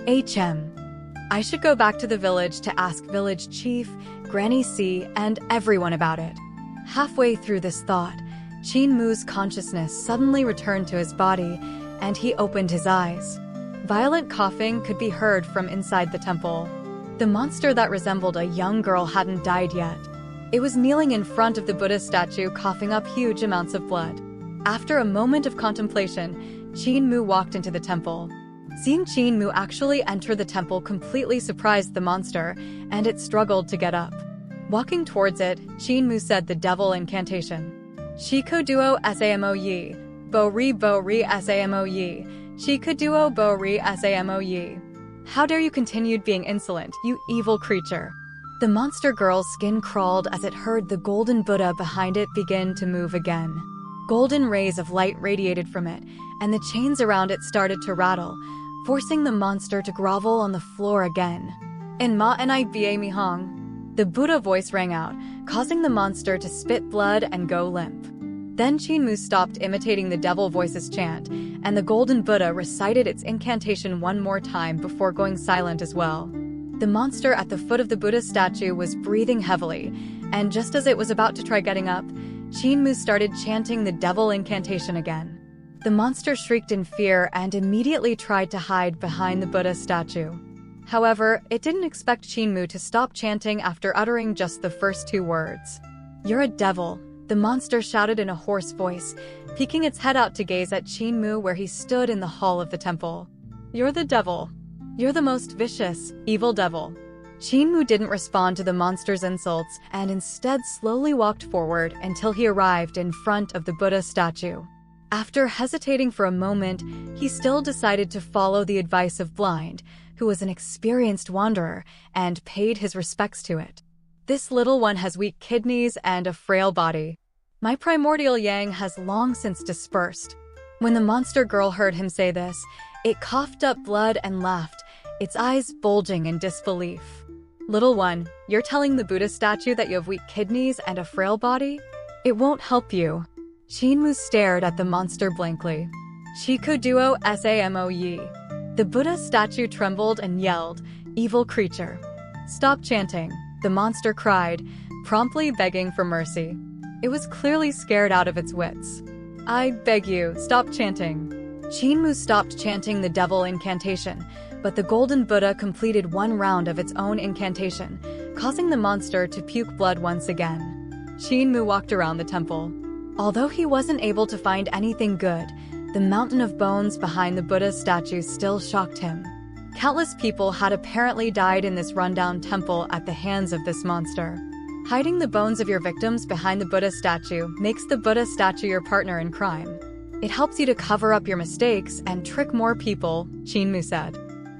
I should go back to the village to ask village chief, Granny C, and everyone about it. Halfway through this thought, Qinmu's consciousness suddenly returned to his body, and he opened his eyes. Violent coughing could be heard from inside the temple. The monster that resembled a young girl hadn't died yet. It was kneeling in front of the Buddha statue, coughing up huge amounts of blood. After a moment of contemplation, Qinmu walked into the temple. Seeing Qinmu actually enter the temple completely surprised the monster, and it struggled to get up. Walking towards it, Qinmu said the devil incantation. Shiko duo samo yi, bo ri samo yi, shiko duo bo ri samo yi. How dare you continue being insolent, you evil creature. The monster girl's skin crawled as it heard the golden Buddha behind it begin to move again. Golden rays of light radiated from it, and the chains around it started to rattle, forcing the monster to grovel on the floor again. En ma ni ba mi hong. The Buddha voice rang out, causing the monster to spit blood and go limp. Then Qinmu stopped imitating the devil voice's chant, and the golden Buddha recited its incantation one more time before going silent as well. The monster at the foot of the Buddha statue was breathing heavily, and just as it was about to try getting up, Qinmu started chanting the devil incantation again. The monster shrieked in fear and immediately tried to hide behind the Buddha statue. However, it didn't expect Qinmu to stop chanting after uttering just the first two words. "You're a devil," the monster shouted in a hoarse voice, peeking its head out to gaze at Qinmu where he stood in the hall of the temple. "You're the devil. You're the most vicious, evil devil." Qinmu didn't respond to the monster's insults and instead slowly walked forward until he arrived in front of the Buddha statue. After hesitating for a moment, he still decided to follow the advice of Blind, who was an experienced wanderer, and paid his respects to it. "This little one has weak kidneys and a frail body. My primordial yang has long since dispersed." When the monster girl heard him say this, it coughed up blood and laughed, its eyes bulging in disbelief. "Little one, you're telling the Buddha statue that you have weak kidneys and a frail body? It won't help you." Qinmu stared at the monster blankly. "Shiko duo samo yi." The Buddha statue trembled and yelled, "Evil creature. Stop chanting," the monster cried, promptly begging for mercy. It was clearly scared out of its wits. "I beg you, stop chanting." Qinmu stopped chanting the devil incantation, but the golden Buddha completed one round of its own incantation, causing the monster to puke blood once again. Qinmu walked around the temple. Although he wasn't able to find anything good, the mountain of bones behind the Buddha statue still shocked him. Countless people had apparently died in this rundown temple at the hands of this monster. Hiding the bones of your victims behind the Buddha statue makes the Buddha statue your partner in crime. It helps you to cover up your mistakes and trick more people, Qinmu said.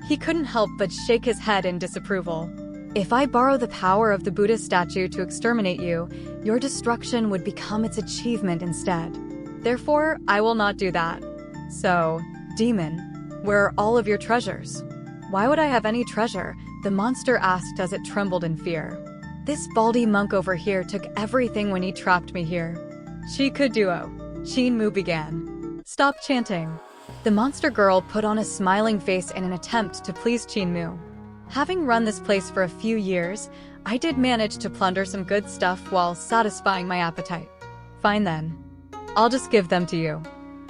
He couldn't help but shake his head in disapproval. "If I borrow the power of the Buddha statue to exterminate you, your destruction would become its achievement instead. Therefore, I will not do that. So, demon, where are all of your treasures?" "Why would I have any treasure?" the monster asked as it trembled in fear. "This baldy monk over here took everything when he trapped me here." "Shiko duo," Qinmu began. "Stop chanting." The monster girl put on a smiling face in an attempt to please Qinmu. "Having run this place for a few years, I did manage to plunder some good stuff while satisfying my appetite. Fine then. I'll just give them to you."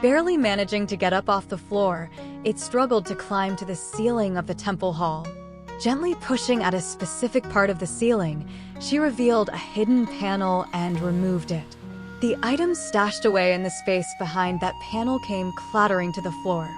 Barely managing to get up off the floor, it struggled to climb to the ceiling of the temple hall. Gently pushing at a specific part of the ceiling, she revealed a hidden panel and removed it. The items stashed away in the space behind that panel came clattering to the floor.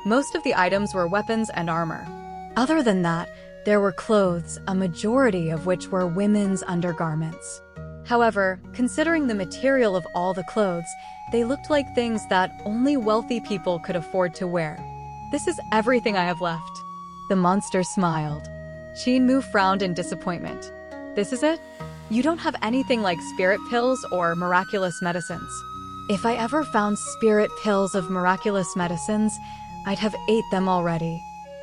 Most of the items were weapons and armor. Other than that, there were clothes, a majority of which were women's undergarments. However, considering the material of all the clothes, they looked like things that only wealthy people could afford to wear. This is everything I have left. The monster smiled. Qin frowned in disappointment. This is it? You don't have anything like spirit pills or miraculous medicines. If I ever found spirit pills of miraculous medicines, I'd have ate them already.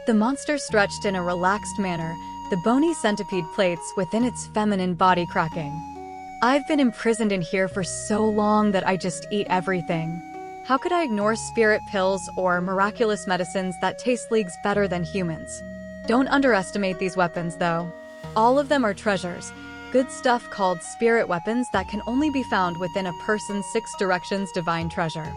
The monster stretched in a relaxed manner, the bony centipede plates within its feminine body cracking. I've been imprisoned in here for so long that I just eat everything. How could I ignore spirit pills or miraculous medicines that taste leagues better than humans? Don't underestimate these weapons, though. All of them are treasures, good stuff called spirit weapons that can only be found within a person's 6 directions divine treasure.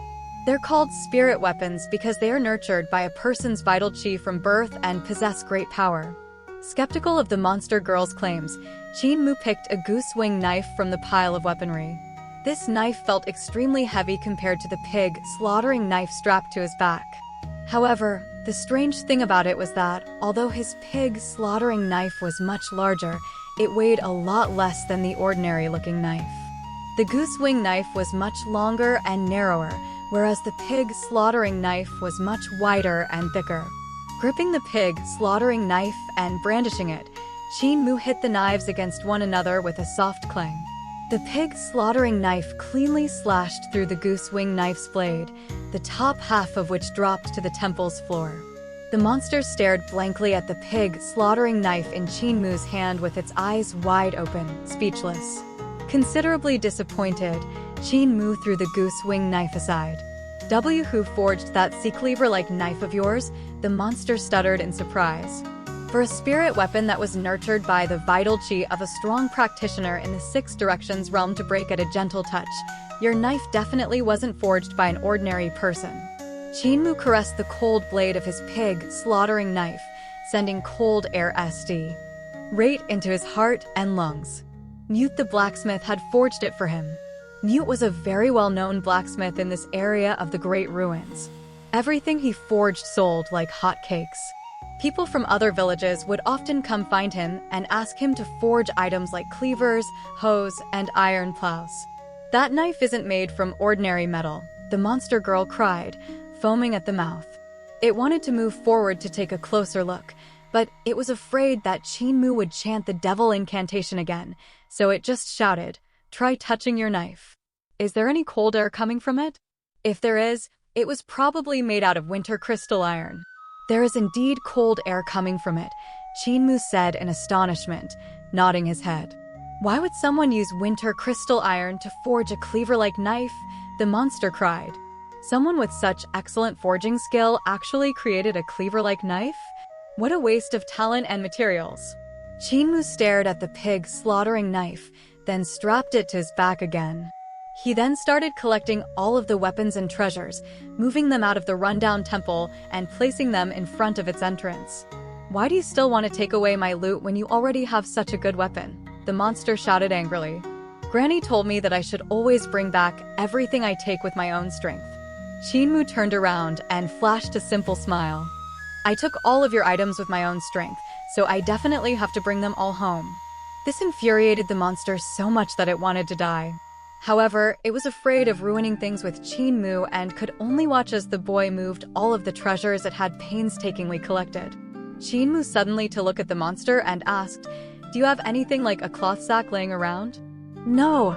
They're called spirit weapons because they are nurtured by a person's vital chi from birth and possess great power. Skeptical of the monster girl's claims, Qin picked a goose-wing knife from the pile of weaponry. This knife felt extremely heavy compared to the pig slaughtering knife strapped to his back. However, the strange thing about it was that, although his pig slaughtering knife was much larger, it weighed a lot less than the ordinary-looking knife. The goose-wing knife was much longer and narrower, whereas the pig slaughtering knife was much wider and thicker. Gripping the pig slaughtering knife and brandishing it, Qin hit the knives against one another with a soft clang. The pig slaughtering knife cleanly slashed through the goose-wing knife's blade, the top half of which dropped to the temple's floor. The monster stared blankly at the pig slaughtering knife in Qin hand with its eyes wide open, speechless. Considerably disappointed, Qin threw the goose-wing knife aside. Who forged that sea-cleaver-like knife of yours? The monster stuttered in surprise. For a spirit weapon that was nurtured by the vital chi of a strong practitioner in the 6 directions realm to break at a gentle touch, your knife definitely wasn't forged by an ordinary person. Qin caressed the cold blade of his pig slaughtering knife, sending cold air right into his heart and lungs. Mute the blacksmith had forged it for him. Mute was a very well-known blacksmith in this area of the Great Ruins. Everything he forged sold like hotcakes. People from other villages would often come find him and ask him to forge items like cleavers, hoes, and iron plows. That knife isn't made from ordinary metal, the monster girl cried, foaming at the mouth. It wanted to move forward to take a closer look, but it was afraid that Qin would chant the devil incantation again, so it just shouted, "Try touching your knife. Is there any cold air coming from it?" If there is, it was probably made out of winter crystal iron. There is indeed cold air coming from it, Qin said in astonishment, nodding his head. Why would someone use winter crystal iron to forge a cleaver-like knife? The monster cried. Someone with such excellent forging skill actually created a cleaver-like knife? What a waste of talent and materials. Qin stared at the pig slaughtering knife, then strapped it to his back again. He then started collecting all of the weapons and treasures, moving them out of the rundown temple and placing them in front of its entrance. Why do you still want to take away my loot when you already have such a good weapon? The monster shouted angrily. Granny told me that I should always bring back everything I take with my own strength. Qin turned around and flashed a simple smile. I took all of your items with my own strength, so I definitely have to bring them all home. This infuriated the monster so much that it wanted to die. However, it was afraid of ruining things with Qin and could only watch as the boy moved all of the treasures it had painstakingly collected. Qin suddenly to look at the monster and asked, "Do you have anything like a cloth sack laying around?" "No."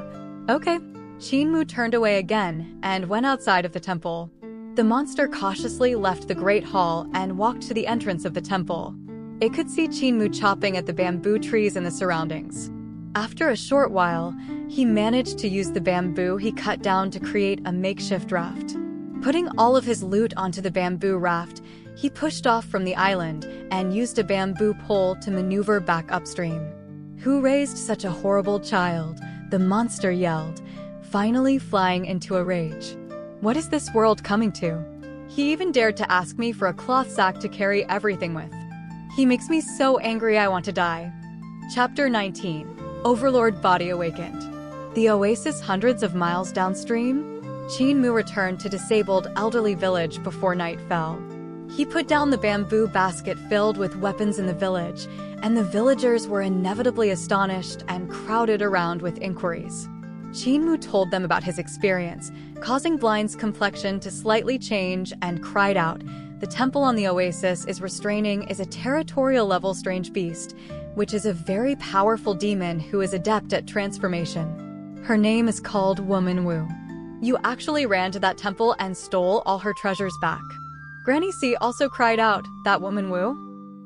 "Okay." Qin turned away again and went outside of the temple. The monster cautiously left the Great Hall and walked to the entrance of the temple. It could see Qin chopping at the bamboo trees in the surroundings. After a short while, he managed to use the bamboo he cut down to create a makeshift raft. Putting all of his loot onto the bamboo raft, he pushed off from the island and used a bamboo pole to maneuver back upstream. "Who raised such a horrible child?" the monster yelled, finally flying into a rage. "What is this world coming to? He even dared to ask me for a cloth sack to carry everything with. He makes me so angry I want to die." Chapter 19. Overlord Body Awakened. The oasis hundreds of miles downstream, Qin returned to disabled elderly village before night fell. He put down the bamboo basket filled with weapons in the village, and the villagers were inevitably astonished and crowded around with inquiries. Qin told them about his experience, causing Blind's complexion to slightly change, and cried out, "The temple on the oasis is a territorial-level strange beast, which is a very powerful demon who is adept at transformation. Her name is called Woman Wu. You actually ran to that temple and stole all her treasures back." Granny C also cried out, "That Woman Wu?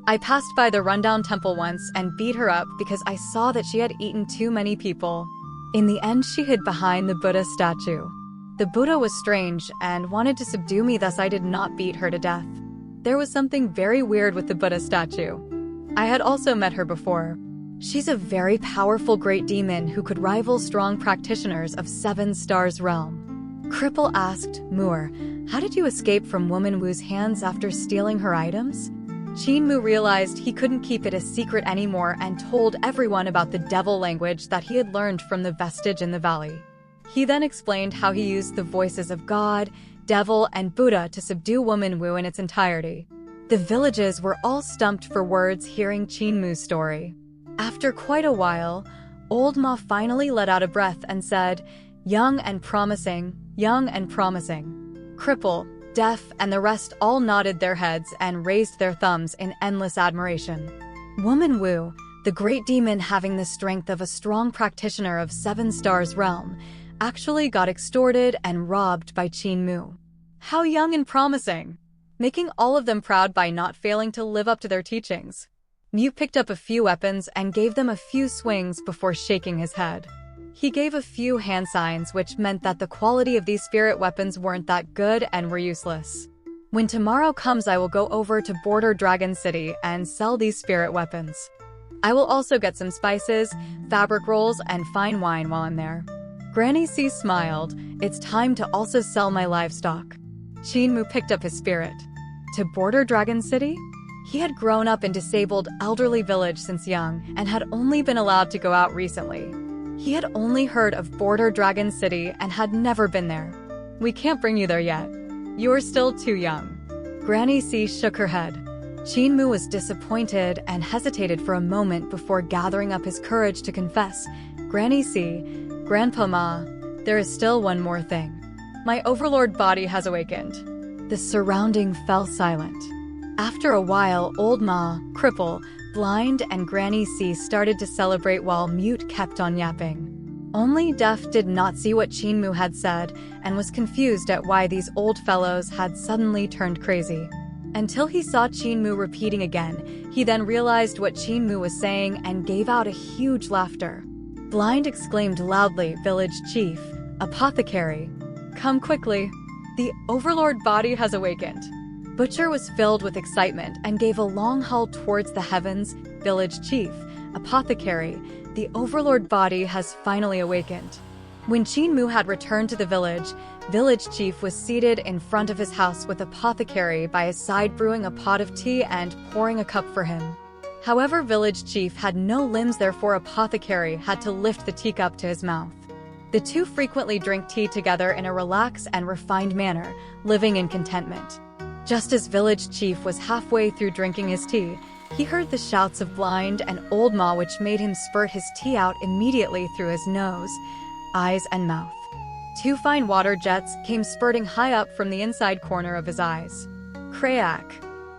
I passed by the rundown temple once and beat her up because I saw that she had eaten too many people. In the end, she hid behind the Buddha statue. The Buddha was strange and wanted to subdue me, thus I did not beat her to death. There was something very weird with the Buddha statue. I had also met her before. She's a very powerful great demon who could rival strong practitioners of 7 Stars realm." Cripple asked, "Moor, how did you escape from Woman Wu's hands after stealing her items?" Qin Mu realized he couldn't keep it a secret anymore and told everyone about the devil language that he had learned from the vestige in the valley. He then explained how he used the voices of God, devil, and Buddha to subdue Woman Wu in its entirety. The villages were all stumped for words hearing Qin Mu's story. After quite a while, Old Ma finally let out a breath and said, young and promising. Cripple, Deaf, and the rest all nodded their heads and raised their thumbs in endless admiration. Woman Wu, the great demon having the strength of a strong practitioner of 7 Stars realm, actually got extorted and robbed by Qin Mu. How young and promising! Making all of them proud by not failing to live up to their teachings. Mu picked up a few weapons and gave them a few swings before shaking his head. He gave a few hand signs, which meant that the quality of these spirit weapons weren't that good and were useless. When tomorrow comes, I will go over to Border Dragon City and sell these spirit weapons. I will also get some spices, fabric rolls, and fine wine while I'm there. Granny C smiled. It's time to also sell my livestock. Qin Mu picked up his spirit. To Border Dragon City? He had grown up in disabled, elderly village since young and had only been allowed to go out recently. He had only heard of Border Dragon City and had never been there. We can't bring you there yet. You're still too young. Granny C shook her head. Qin Mu was disappointed and hesitated for a moment before gathering up his courage to confess. Granny C, Grandpa Ma, there is still one more thing. My overlord body has awakened. The surrounding fell silent. After a while, Old Ma, Cripple, Blind, and Granny C started to celebrate while Mute kept on yapping. Only Deaf did not see what Qin Mu had said and was confused at why these old fellows had suddenly turned crazy. Until he saw Qin Mu repeating again, he then realized what Qin Mu was saying and gave out a huge laughter. Blind exclaimed loudly, "Village Chief, Apothecary, come quickly. The overlord body has awakened." Butcher was filled with excitement and gave a long howl towards the heavens. "Village Chief, Apothecary, the overlord body has finally awakened." When Qin Mu had returned to the village chief was seated in front of his house with Apothecary by his side brewing a pot of tea and pouring a cup for him. However, village chief had no limbs, therefore Apothecary had to lift the teacup to his mouth. The two frequently drink tea together in a relaxed and refined manner, living in contentment. Just as village chief was halfway through drinking his tea, he heard the shouts of Blind and Old Ma, which made him spurt his tea out immediately through his nose, eyes, and mouth. 2 fine water jets came spurting high up from the inside corner of his eyes. Crack!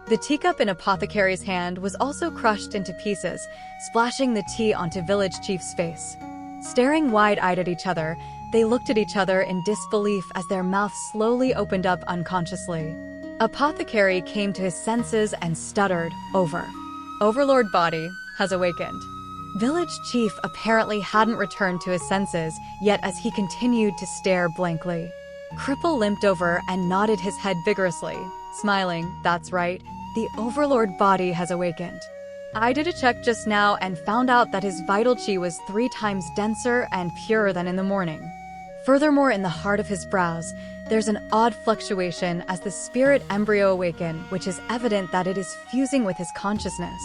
The teacup in Apothecary's hand was also crushed into pieces, splashing the tea onto village chief's face. Staring wide-eyed at each other, they looked at each other in disbelief as their mouths slowly opened up unconsciously. Apothecary came to his senses and stuttered, Overlord body has awakened. Village chief apparently hadn't returned to his senses yet as he continued to stare blankly. Cripple limped over and nodded his head vigorously, smiling. "That's right, the overlord body has awakened. I did a check just now and found out that his vital chi was 3 times denser and purer than in the morning. Furthermore, in the heart of his brows, there's an odd fluctuation as the spirit embryo awaken, which is evident that it is fusing with his consciousness.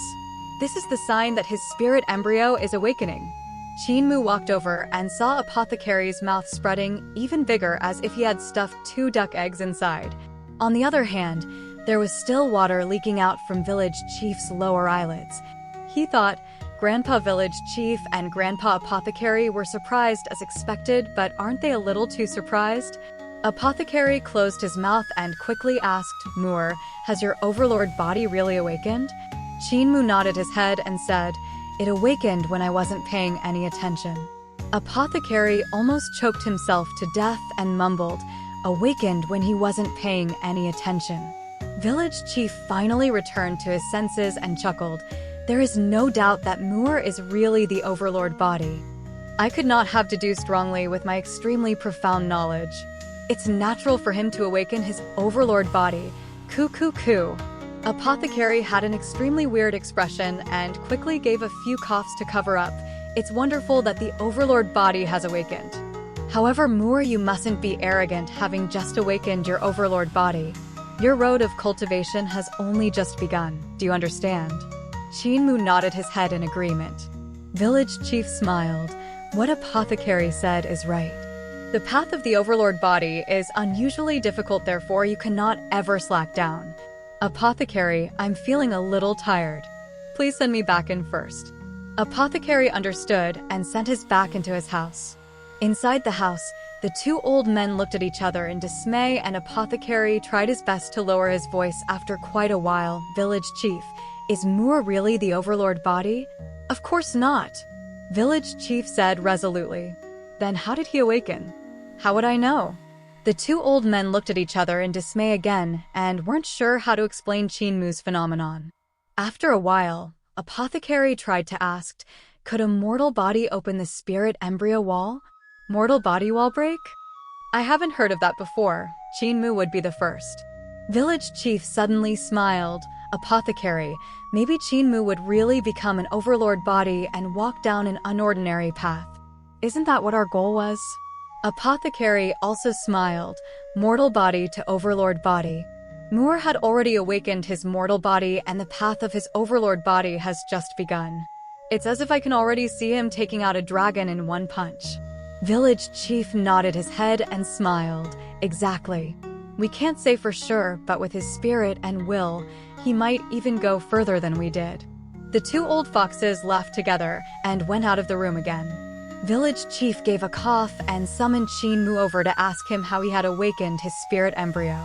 This is the sign that his spirit embryo is awakening." Qin Mu walked over and saw Apothecary's mouth spreading even bigger as if he had stuffed 2 duck eggs inside. On the other hand, There was still water leaking out from Village Chief's lower eyelids. He thought Grandpa Village Chief and Grandpa Apothecary were surprised as expected, but aren't they a little too surprised? Apothecary closed his mouth and quickly asked, Moore, has your overlord body really awakened? Chinmu nodded his head and said, it awakened when I wasn't paying any attention. Apothecary almost choked himself to death and mumbled, awakened when he wasn't paying any attention. Village Chief finally returned to his senses and chuckled. There is no doubt that Moore is really the overlord body. I could not have deduced wrongly with my extremely profound knowledge. It's natural for him to awaken his overlord body. Coo. Apothecary had an extremely weird expression and quickly gave a few coughs to cover up. It's wonderful that the overlord body has awakened. However, Moore, you mustn't be arrogant having just awakened your overlord body. Your road of cultivation has only just begun. Do you understand? Chinmu nodded his head in agreement. Village Chief smiled. What Apothecary said is right. The path of the overlord body is unusually difficult, therefore you cannot ever slack down. Apothecary, I'm feeling a little tired. Please send me back in first. Apothecary understood and sent us back into his house. Inside the house, the two old men looked at each other in dismay, and Apothecary tried his best to lower his voice after quite a while. Village Chief, is Moore really the overlord body? Of course not. Village Chief said resolutely. Then how did he awaken? How would I know? The two old men looked at each other in dismay again and weren't sure how to explain Chinmu's phenomenon. After a while, Apothecary tried to ask, could a mortal body open the spirit embryo wall? Mortal body wall break? I haven't heard of that before. Chinmu would be the first. Village Chief suddenly smiled. Apothecary, maybe Chinmu would really become an overlord body and walk down an unordinary path. Isn't that what our goal was? Apothecary also smiled. Mortal body to overlord body. Moore had already awakened his mortal body, and the path of his overlord body has just begun. It's as if I can already see him taking out a dragon in one punch. Village Chief nodded his head and smiled. Exactly. We can't say for sure, but with his spirit and will, he might even go further than we did. The two old foxes laughed together and went out of the room again. Village Chief gave a cough and summoned Chinmu over to ask him how he had awakened his spirit embryo.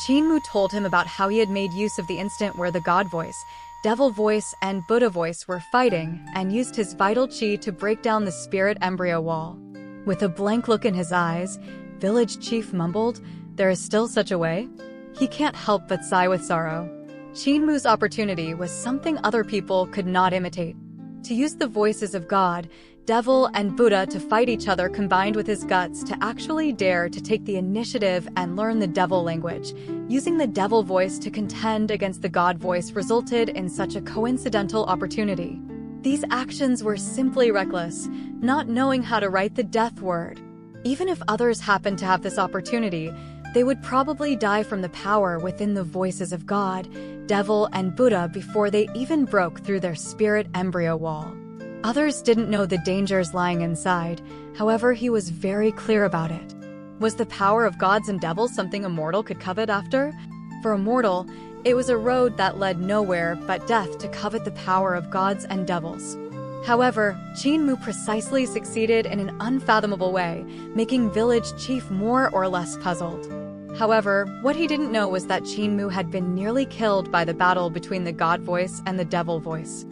Chinmu told him about how he had made use of the instant where the God voice, Devil voice, and Buddha voice were fighting and used his vital chi to break down the spirit embryo wall. With a blank look in his eyes, Village Chief mumbled, there is still such a way? He can't help but sigh with sorrow. Chinmu's opportunity was something other people could not imitate. To use the voices of God, Devil, and Buddha to fight each other combined with his guts to actually dare to take the initiative and learn the Devil language. Using the Devil voice to contend against the God voice resulted in such a coincidental opportunity. These actions were simply reckless, not knowing how to write the death word. Even if others happened to have this opportunity, they would probably die from the power within the voices of God, Devil, and Buddha before they even broke through their spirit embryo wall. Others didn't know the dangers lying inside, however, he was very clear about it. Was the power of gods and devils something a mortal could covet after? For a mortal, it was a road that led nowhere but death to covet the power of gods and devils. However, Chinmu precisely succeeded in an unfathomable way, making Village Chief more or less puzzled. However, what he didn't know was that Chinmu had been nearly killed by the battle between the God voice and the Devil voice.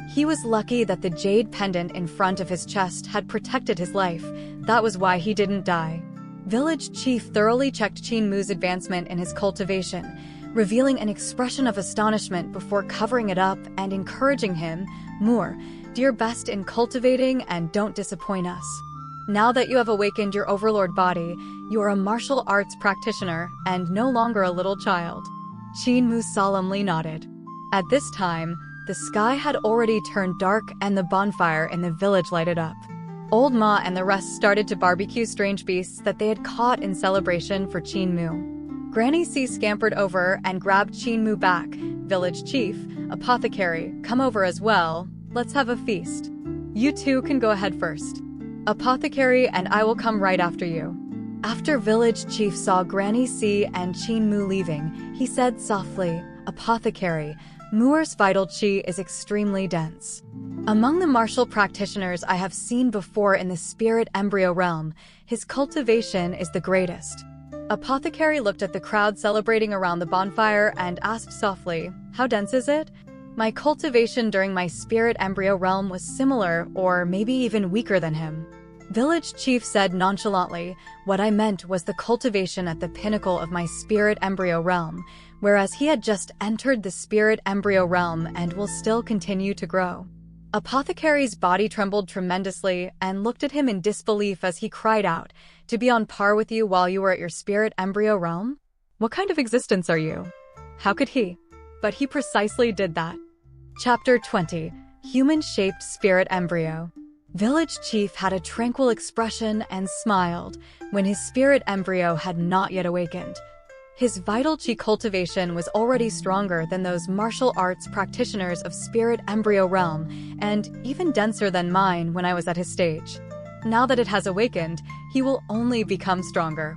He was lucky that the jade pendant in front of his chest had protected his life. That was why he didn't die. Village Chief thoroughly checked Chinmu's advancement in his cultivation, revealing an expression of astonishment before covering it up and encouraging him, Moore, do your best in cultivating and don't disappoint us. Now that you have awakened your overlord body, you are a martial arts practitioner and no longer a little child. Chinmu solemnly nodded. At this time, the sky had already turned dark and the bonfire in the village lighted up. Old Ma and the rest started to barbecue strange beasts that they had caught in celebration for Chinmu. Granny C scampered over and grabbed Chinmu back. Village Chief, Apothecary, come over as well. Let's have a feast. You two can go ahead first. Apothecary and I will come right after you. After village chief saw Granny C and Qin Mu leaving, he said softly, "Apothecary, Muur's vital qi is extremely dense. Among the martial practitioners I have seen before in the spirit embryo realm, his cultivation is the greatest." Apothecary looked at the crowd celebrating around the bonfire and asked softly, "How dense is it?" "My cultivation during my spirit embryo realm was similar or maybe even weaker than him." Village chief said nonchalantly, "What I meant was the cultivation at the pinnacle of my spirit embryo realm, whereas he had just entered the spirit embryo realm and will still continue to grow." Apothecary's body trembled tremendously and looked at him in disbelief as he cried out, "To be on par with you while you were at your spirit embryo realm? What kind of existence are you?" How could he? But he precisely did that. Chapter 20. Human-Shaped Spirit Embryo. Village chief had a tranquil expression and smiled when his spirit embryo had not yet awakened. His vital qi cultivation was already stronger than those martial arts practitioners of spirit embryo realm, and even denser than mine when I was at his stage. Now that it has awakened, he will only become stronger.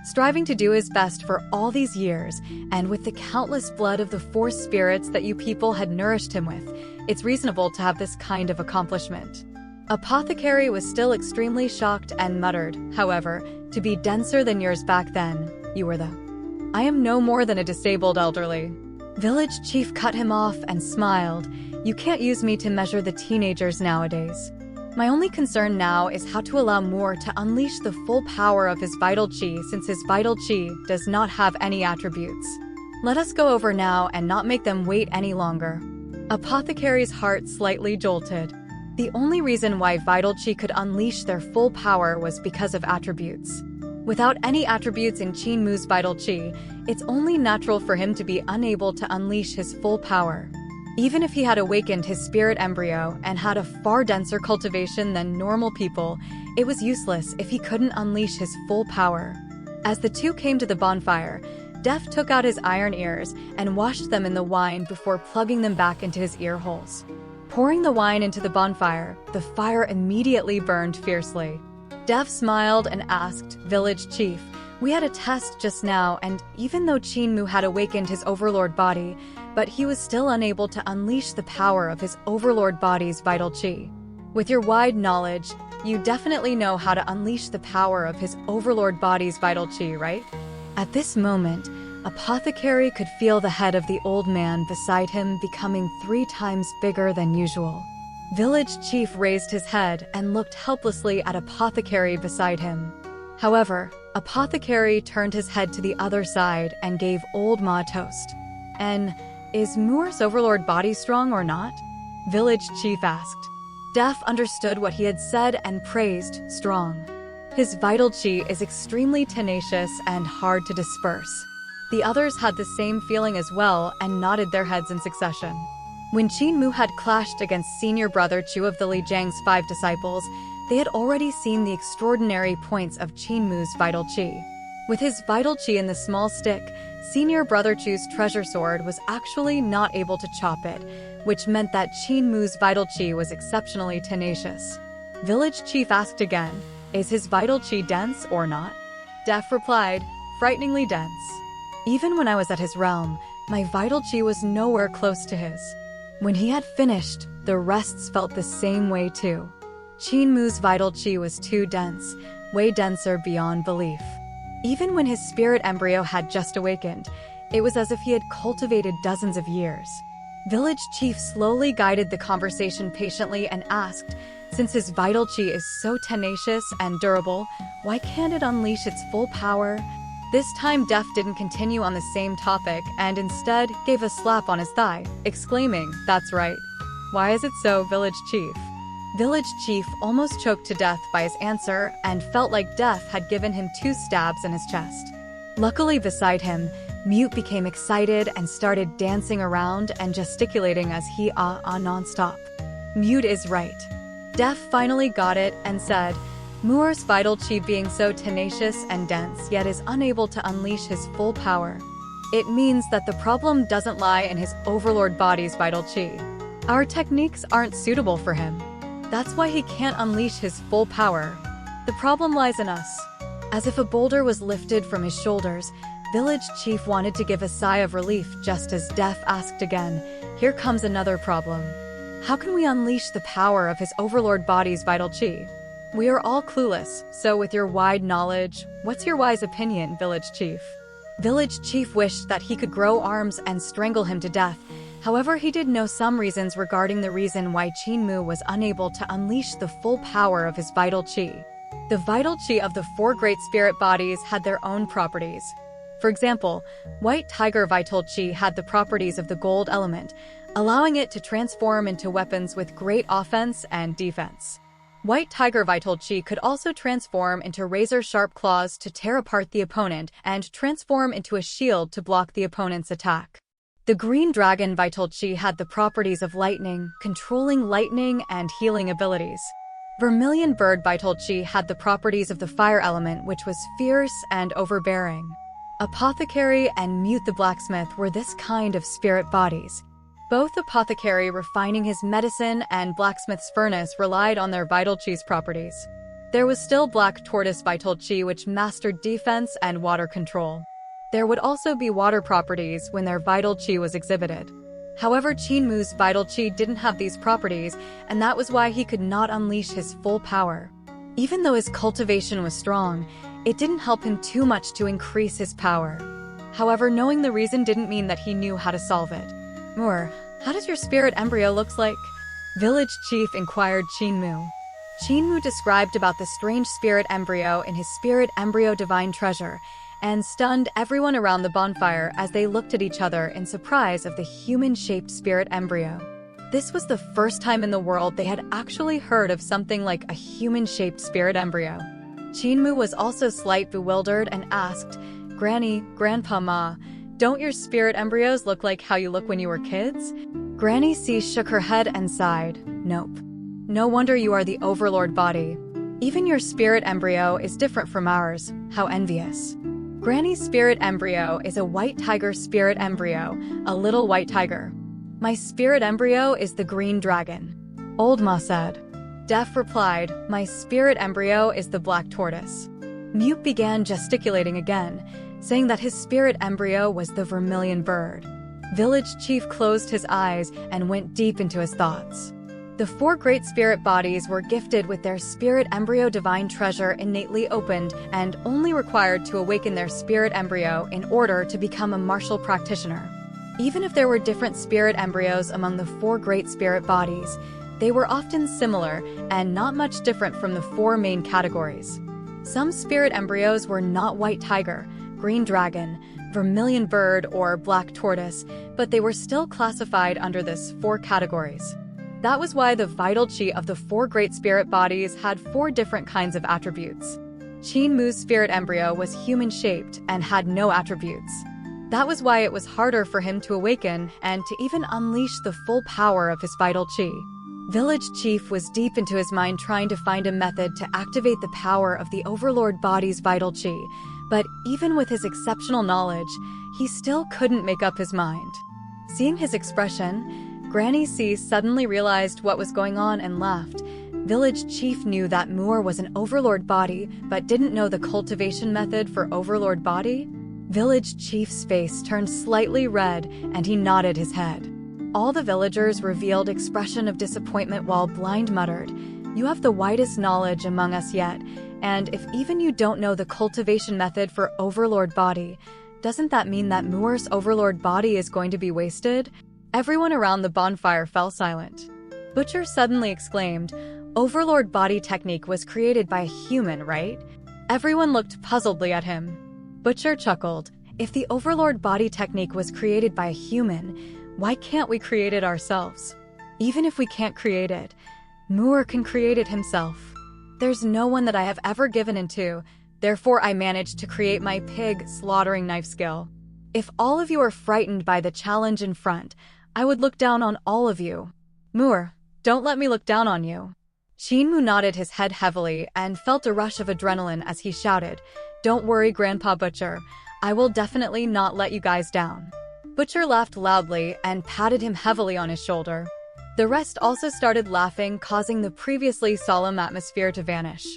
Striving to do his best for all these years, and with the countless blood of the four spirits that you people had nourished him with, it's reasonable to have this kind of accomplishment. Apothecary was still extremely shocked and muttered, "However, to be denser than yours back then, you were the... I am no more than a disabled elderly." Village chief cut him off and smiled. "You can't use me to measure the teenagers nowadays. My only concern now is how to allow Muur to unleash the full power of his vital qi, since his vital qi does not have any attributes. Let us go over now and not make them wait any longer." Apothecary's heart slightly jolted. The only reason why vital qi could unleash their full power was because of attributes. Without any attributes in Qin Mu's vital qi, it's only natural for him to be unable to unleash his full power. Even if he had awakened his spirit embryo and had a far denser cultivation than normal people, it was useless if he couldn't unleash his full power. As the two came to the bonfire, Def took out his iron ears and washed them in the wine before plugging them back into his ear holes. Pouring the wine into the bonfire, the fire immediately burned fiercely. Def smiled and asked, "Village chief, we had a test just now, and even though Qin Mu had awakened his overlord body, but he was still unable to unleash the power of his overlord body's vital qi. With your wide knowledge, you definitely know how to unleash the power of his overlord body's vital qi, right?" At this moment, Apothecary could feel the head of the old man beside him becoming 3 times bigger than usual. Village chief raised his head and looked helplessly at Apothecary beside him. However, Apothecary turned his head to the other side and gave Old Ma a toast. "And is Muur's overlord body strong or not?" Village chief asked. Def understood what he had said and praised strong. "His vital qi is extremely tenacious and hard to disperse." The others had the same feeling as well and nodded their heads in succession. When Qin Mu had clashed against senior brother Chu of the Li Jiang's 5 disciples, they had already seen the extraordinary points of Qin Mu's vital qi. With his vital qi in the small stick, senior brother Chu's treasure sword was actually not able to chop it, which meant that Qin Mu's vital qi was exceptionally tenacious. Village chief asked again, "Is his vital qi dense or not?" Def replied, "Frighteningly dense. Even when I was at his realm, my vital qi was nowhere close to his." When he had finished, the rests felt the same way too. Qin Mu's vital qi was too dense, way denser beyond belief. Even when his spirit embryo had just awakened, it was as if he had cultivated dozens of years. Village chief slowly guided the conversation patiently and asked, "Since his vital qi is so tenacious and durable, why can't it unleash its full power?" This time Def didn't continue on the same topic and instead gave a slap on his thigh, exclaiming, "That's right." "Why is it so, Village Chief?" Village Chief almost choked to death by his answer and felt like Def had given him 2 stabs in his chest. Luckily beside him, Mute became excited and started dancing around and gesticulating as he nonstop. Mute is right. Def finally got it and said, "Muur's vital qi being so tenacious and dense yet is unable to unleash his full power. It means that the problem doesn't lie in his overlord body's vital qi. Our techniques aren't suitable for him. That's why he can't unleash his full power. The problem lies in us." As if a boulder was lifted from his shoulders, Village Chief wanted to give a sigh of relief just as Death asked again, "Here comes another problem. How can we unleash the power of his overlord body's vital chi? We are all clueless, so with your wide knowledge, what's your wise opinion, Village Chief?" Village Chief wished that he could grow arms and strangle him to death. However, he did know some reasons regarding the reason why Qinmu was unable to unleash the full power of his vital chi. The vital chi of the four great spirit bodies had their own properties. For example, White Tiger Vital Chi had the properties of the gold element, allowing it to transform into weapons with great offense and defense. White Tiger Vital Chi could also transform into razor-sharp claws to tear apart the opponent and transform into a shield to block the opponent's attack. The Green Dragon Vital Chi had the properties of lightning, controlling lightning and healing abilities. Vermilion Bird Vital Chi had the properties of the fire element, which was fierce and overbearing. Apothecary and Mute the Blacksmith were this kind of spirit bodies. Both Apothecary refining his medicine and Blacksmith's furnace relied on their vital chi's properties. There was still Black Tortoise Vital Chi, which mastered defense and water control. There would also be water properties when their vital chi was exhibited. However, Qinmu's vital chi didn't have these properties, and that was why he could not unleash his full power. Even though his cultivation was strong, it didn't help him too much to increase his power. However, knowing the reason didn't mean that he knew how to solve it. "Moore, how does your spirit embryo looks like?" Village Chief inquired Qinmu. Qinmu described about the strange spirit embryo in his Spirit Embryo Divine Treasure, and stunned everyone around the bonfire as they looked at each other in surprise of the human-shaped spirit embryo. This was the first time in the world they had actually heard of something like a human-shaped spirit embryo. Qinmu was also slightly bewildered and asked, "Granny, Grandpa Ma, don't your spirit embryos look like how you look when you were kids?" Granny C shook her head and sighed, "Nope. No wonder you are the overlord body. Even your spirit embryo is different from ours. How envious." Granny's spirit embryo is a white tiger spirit embryo, a little white tiger. "My spirit embryo is the green dragon," Old Ma said. Deaf replied, "My spirit embryo is the black tortoise." Mute began gesticulating again, saying that his spirit embryo was the vermilion bird. Village Chief closed his eyes and went deep into his thoughts. The four great spirit bodies were gifted with their spirit embryo divine treasure innately opened and only required to awaken their spirit embryo in order to become a martial practitioner. Even if there were different spirit embryos among the four great spirit bodies, they were often similar and not much different from the four main categories. Some spirit embryos were not white tiger, green dragon, vermilion bird, or black tortoise, but they were still classified under this four categories. That was why the vital chi of the four great spirit bodies had four different kinds of attributes. Qinmu's spirit embryo was human-shaped and had no attributes. That was why it was harder for him to awaken and to even unleash the full power of his vital chi. Village Chief was deep into his mind trying to find a method to activate the power of the overlord body's vital chi, but even with his exceptional knowledge, he still couldn't make up his mind. Seeing his expression, Granny C suddenly realized what was going on and laughed. Village Chief knew that Moore was an overlord body, but didn't know the cultivation method for overlord body. Village Chief's face turned slightly red, and he nodded his head. All the villagers revealed expression of disappointment while Blind muttered, "You have the widest knowledge among us yet, and if even you don't know the cultivation method for overlord body, doesn't that mean that Moore's overlord body is going to be wasted?" Everyone around the bonfire fell silent. Butcher suddenly exclaimed, "Overlord body technique was created by a human, right?" Everyone looked puzzledly at him. Butcher chuckled, "If the overlord body technique was created by a human, why can't we create it ourselves? Even if we can't create it, Moore can create it himself. There's no one that I have ever given into, therefore I managed to create my pig slaughtering knife skill. If all of you are frightened by the challenge in front, I would look down on all of you. Moore, don't let me look down on you." Qinmu nodded his head heavily and felt a rush of adrenaline as he shouted, "Don't worry, Grandpa Butcher. I will definitely not let you guys down." Butcher laughed loudly and patted him heavily on his shoulder. The rest also started laughing, causing the previously solemn atmosphere to vanish.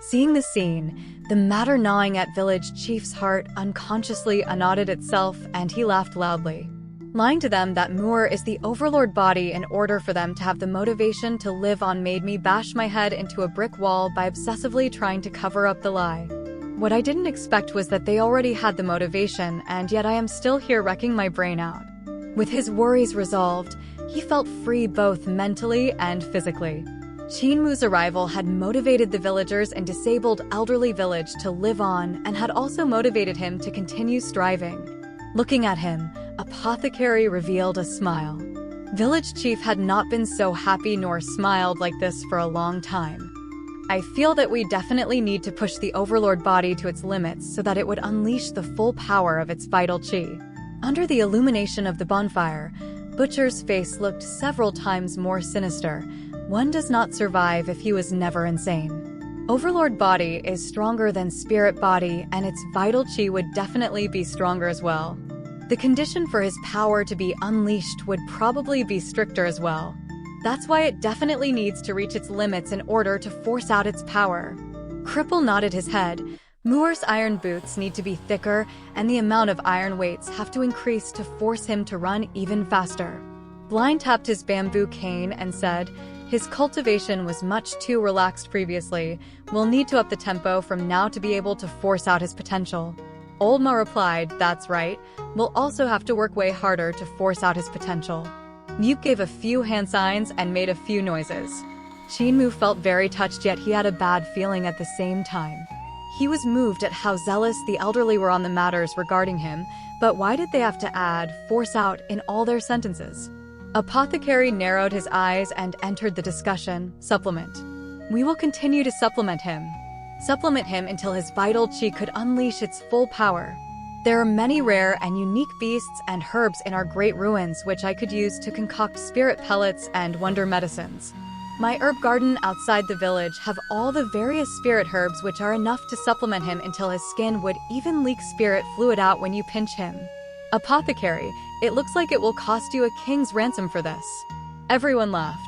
Seeing the scene, the matter gnawing at village chief's heart unconsciously unknotted itself, and he laughed loudly, lying to them that Moor is the overlord body in order for them to have the motivation to live on made me bash my head into a brick wall by obsessively trying to cover up the lie. What I didn't expect was that they already had the motivation, and yet I am still here wrecking my brain out. With his worries resolved, he felt free both mentally and physically. Qinmu's arrival had motivated the villagers in disabled elderly village to live on and had also motivated him to continue striving. Looking at him, Apothecary revealed a smile. Village chief had not been so happy nor smiled like this for a long time. I feel that we definitely need to push the overlord body to its limits so that it would unleash the full power of its vital qi. Under the illumination of the bonfire, Butcher's face looked several times more sinister. One does not survive if he was never insane. Overlord body is stronger than spirit body, and its vital qi would definitely be stronger as well. The condition for his power to be unleashed would probably be stricter as well. That's why it definitely needs to reach its limits in order to force out its power. Cripple nodded his head. Moor's iron boots need to be thicker, and the amount of iron weights have to increase to force him to run even faster. Blind tapped his bamboo cane and said, his cultivation was much too relaxed previously. We'll need to up the tempo from now to be able to force out his potential. Old Ma replied, that's right. We'll also have to work way harder to force out his potential. Nuke gave a few hand signs and made a few noises. Qinmu felt very touched, yet he had a bad feeling at the same time. He was moved at how zealous the elderly were on the matters regarding him, but why did they have to add "force out" in all their sentences? Apothecary narrowed his eyes and entered the discussion. Supplement. We will continue to supplement him. Supplement him until his vital qi could unleash its full power. There are many rare and unique beasts and herbs in our great ruins which I could use to concoct spirit pellets and wonder medicines. My herb garden outside the village have all the various spirit herbs which are enough to supplement him until his skin would even leak spirit fluid out when you pinch him. Apothecary, it looks like it will cost you a king's ransom for this. Everyone laughed.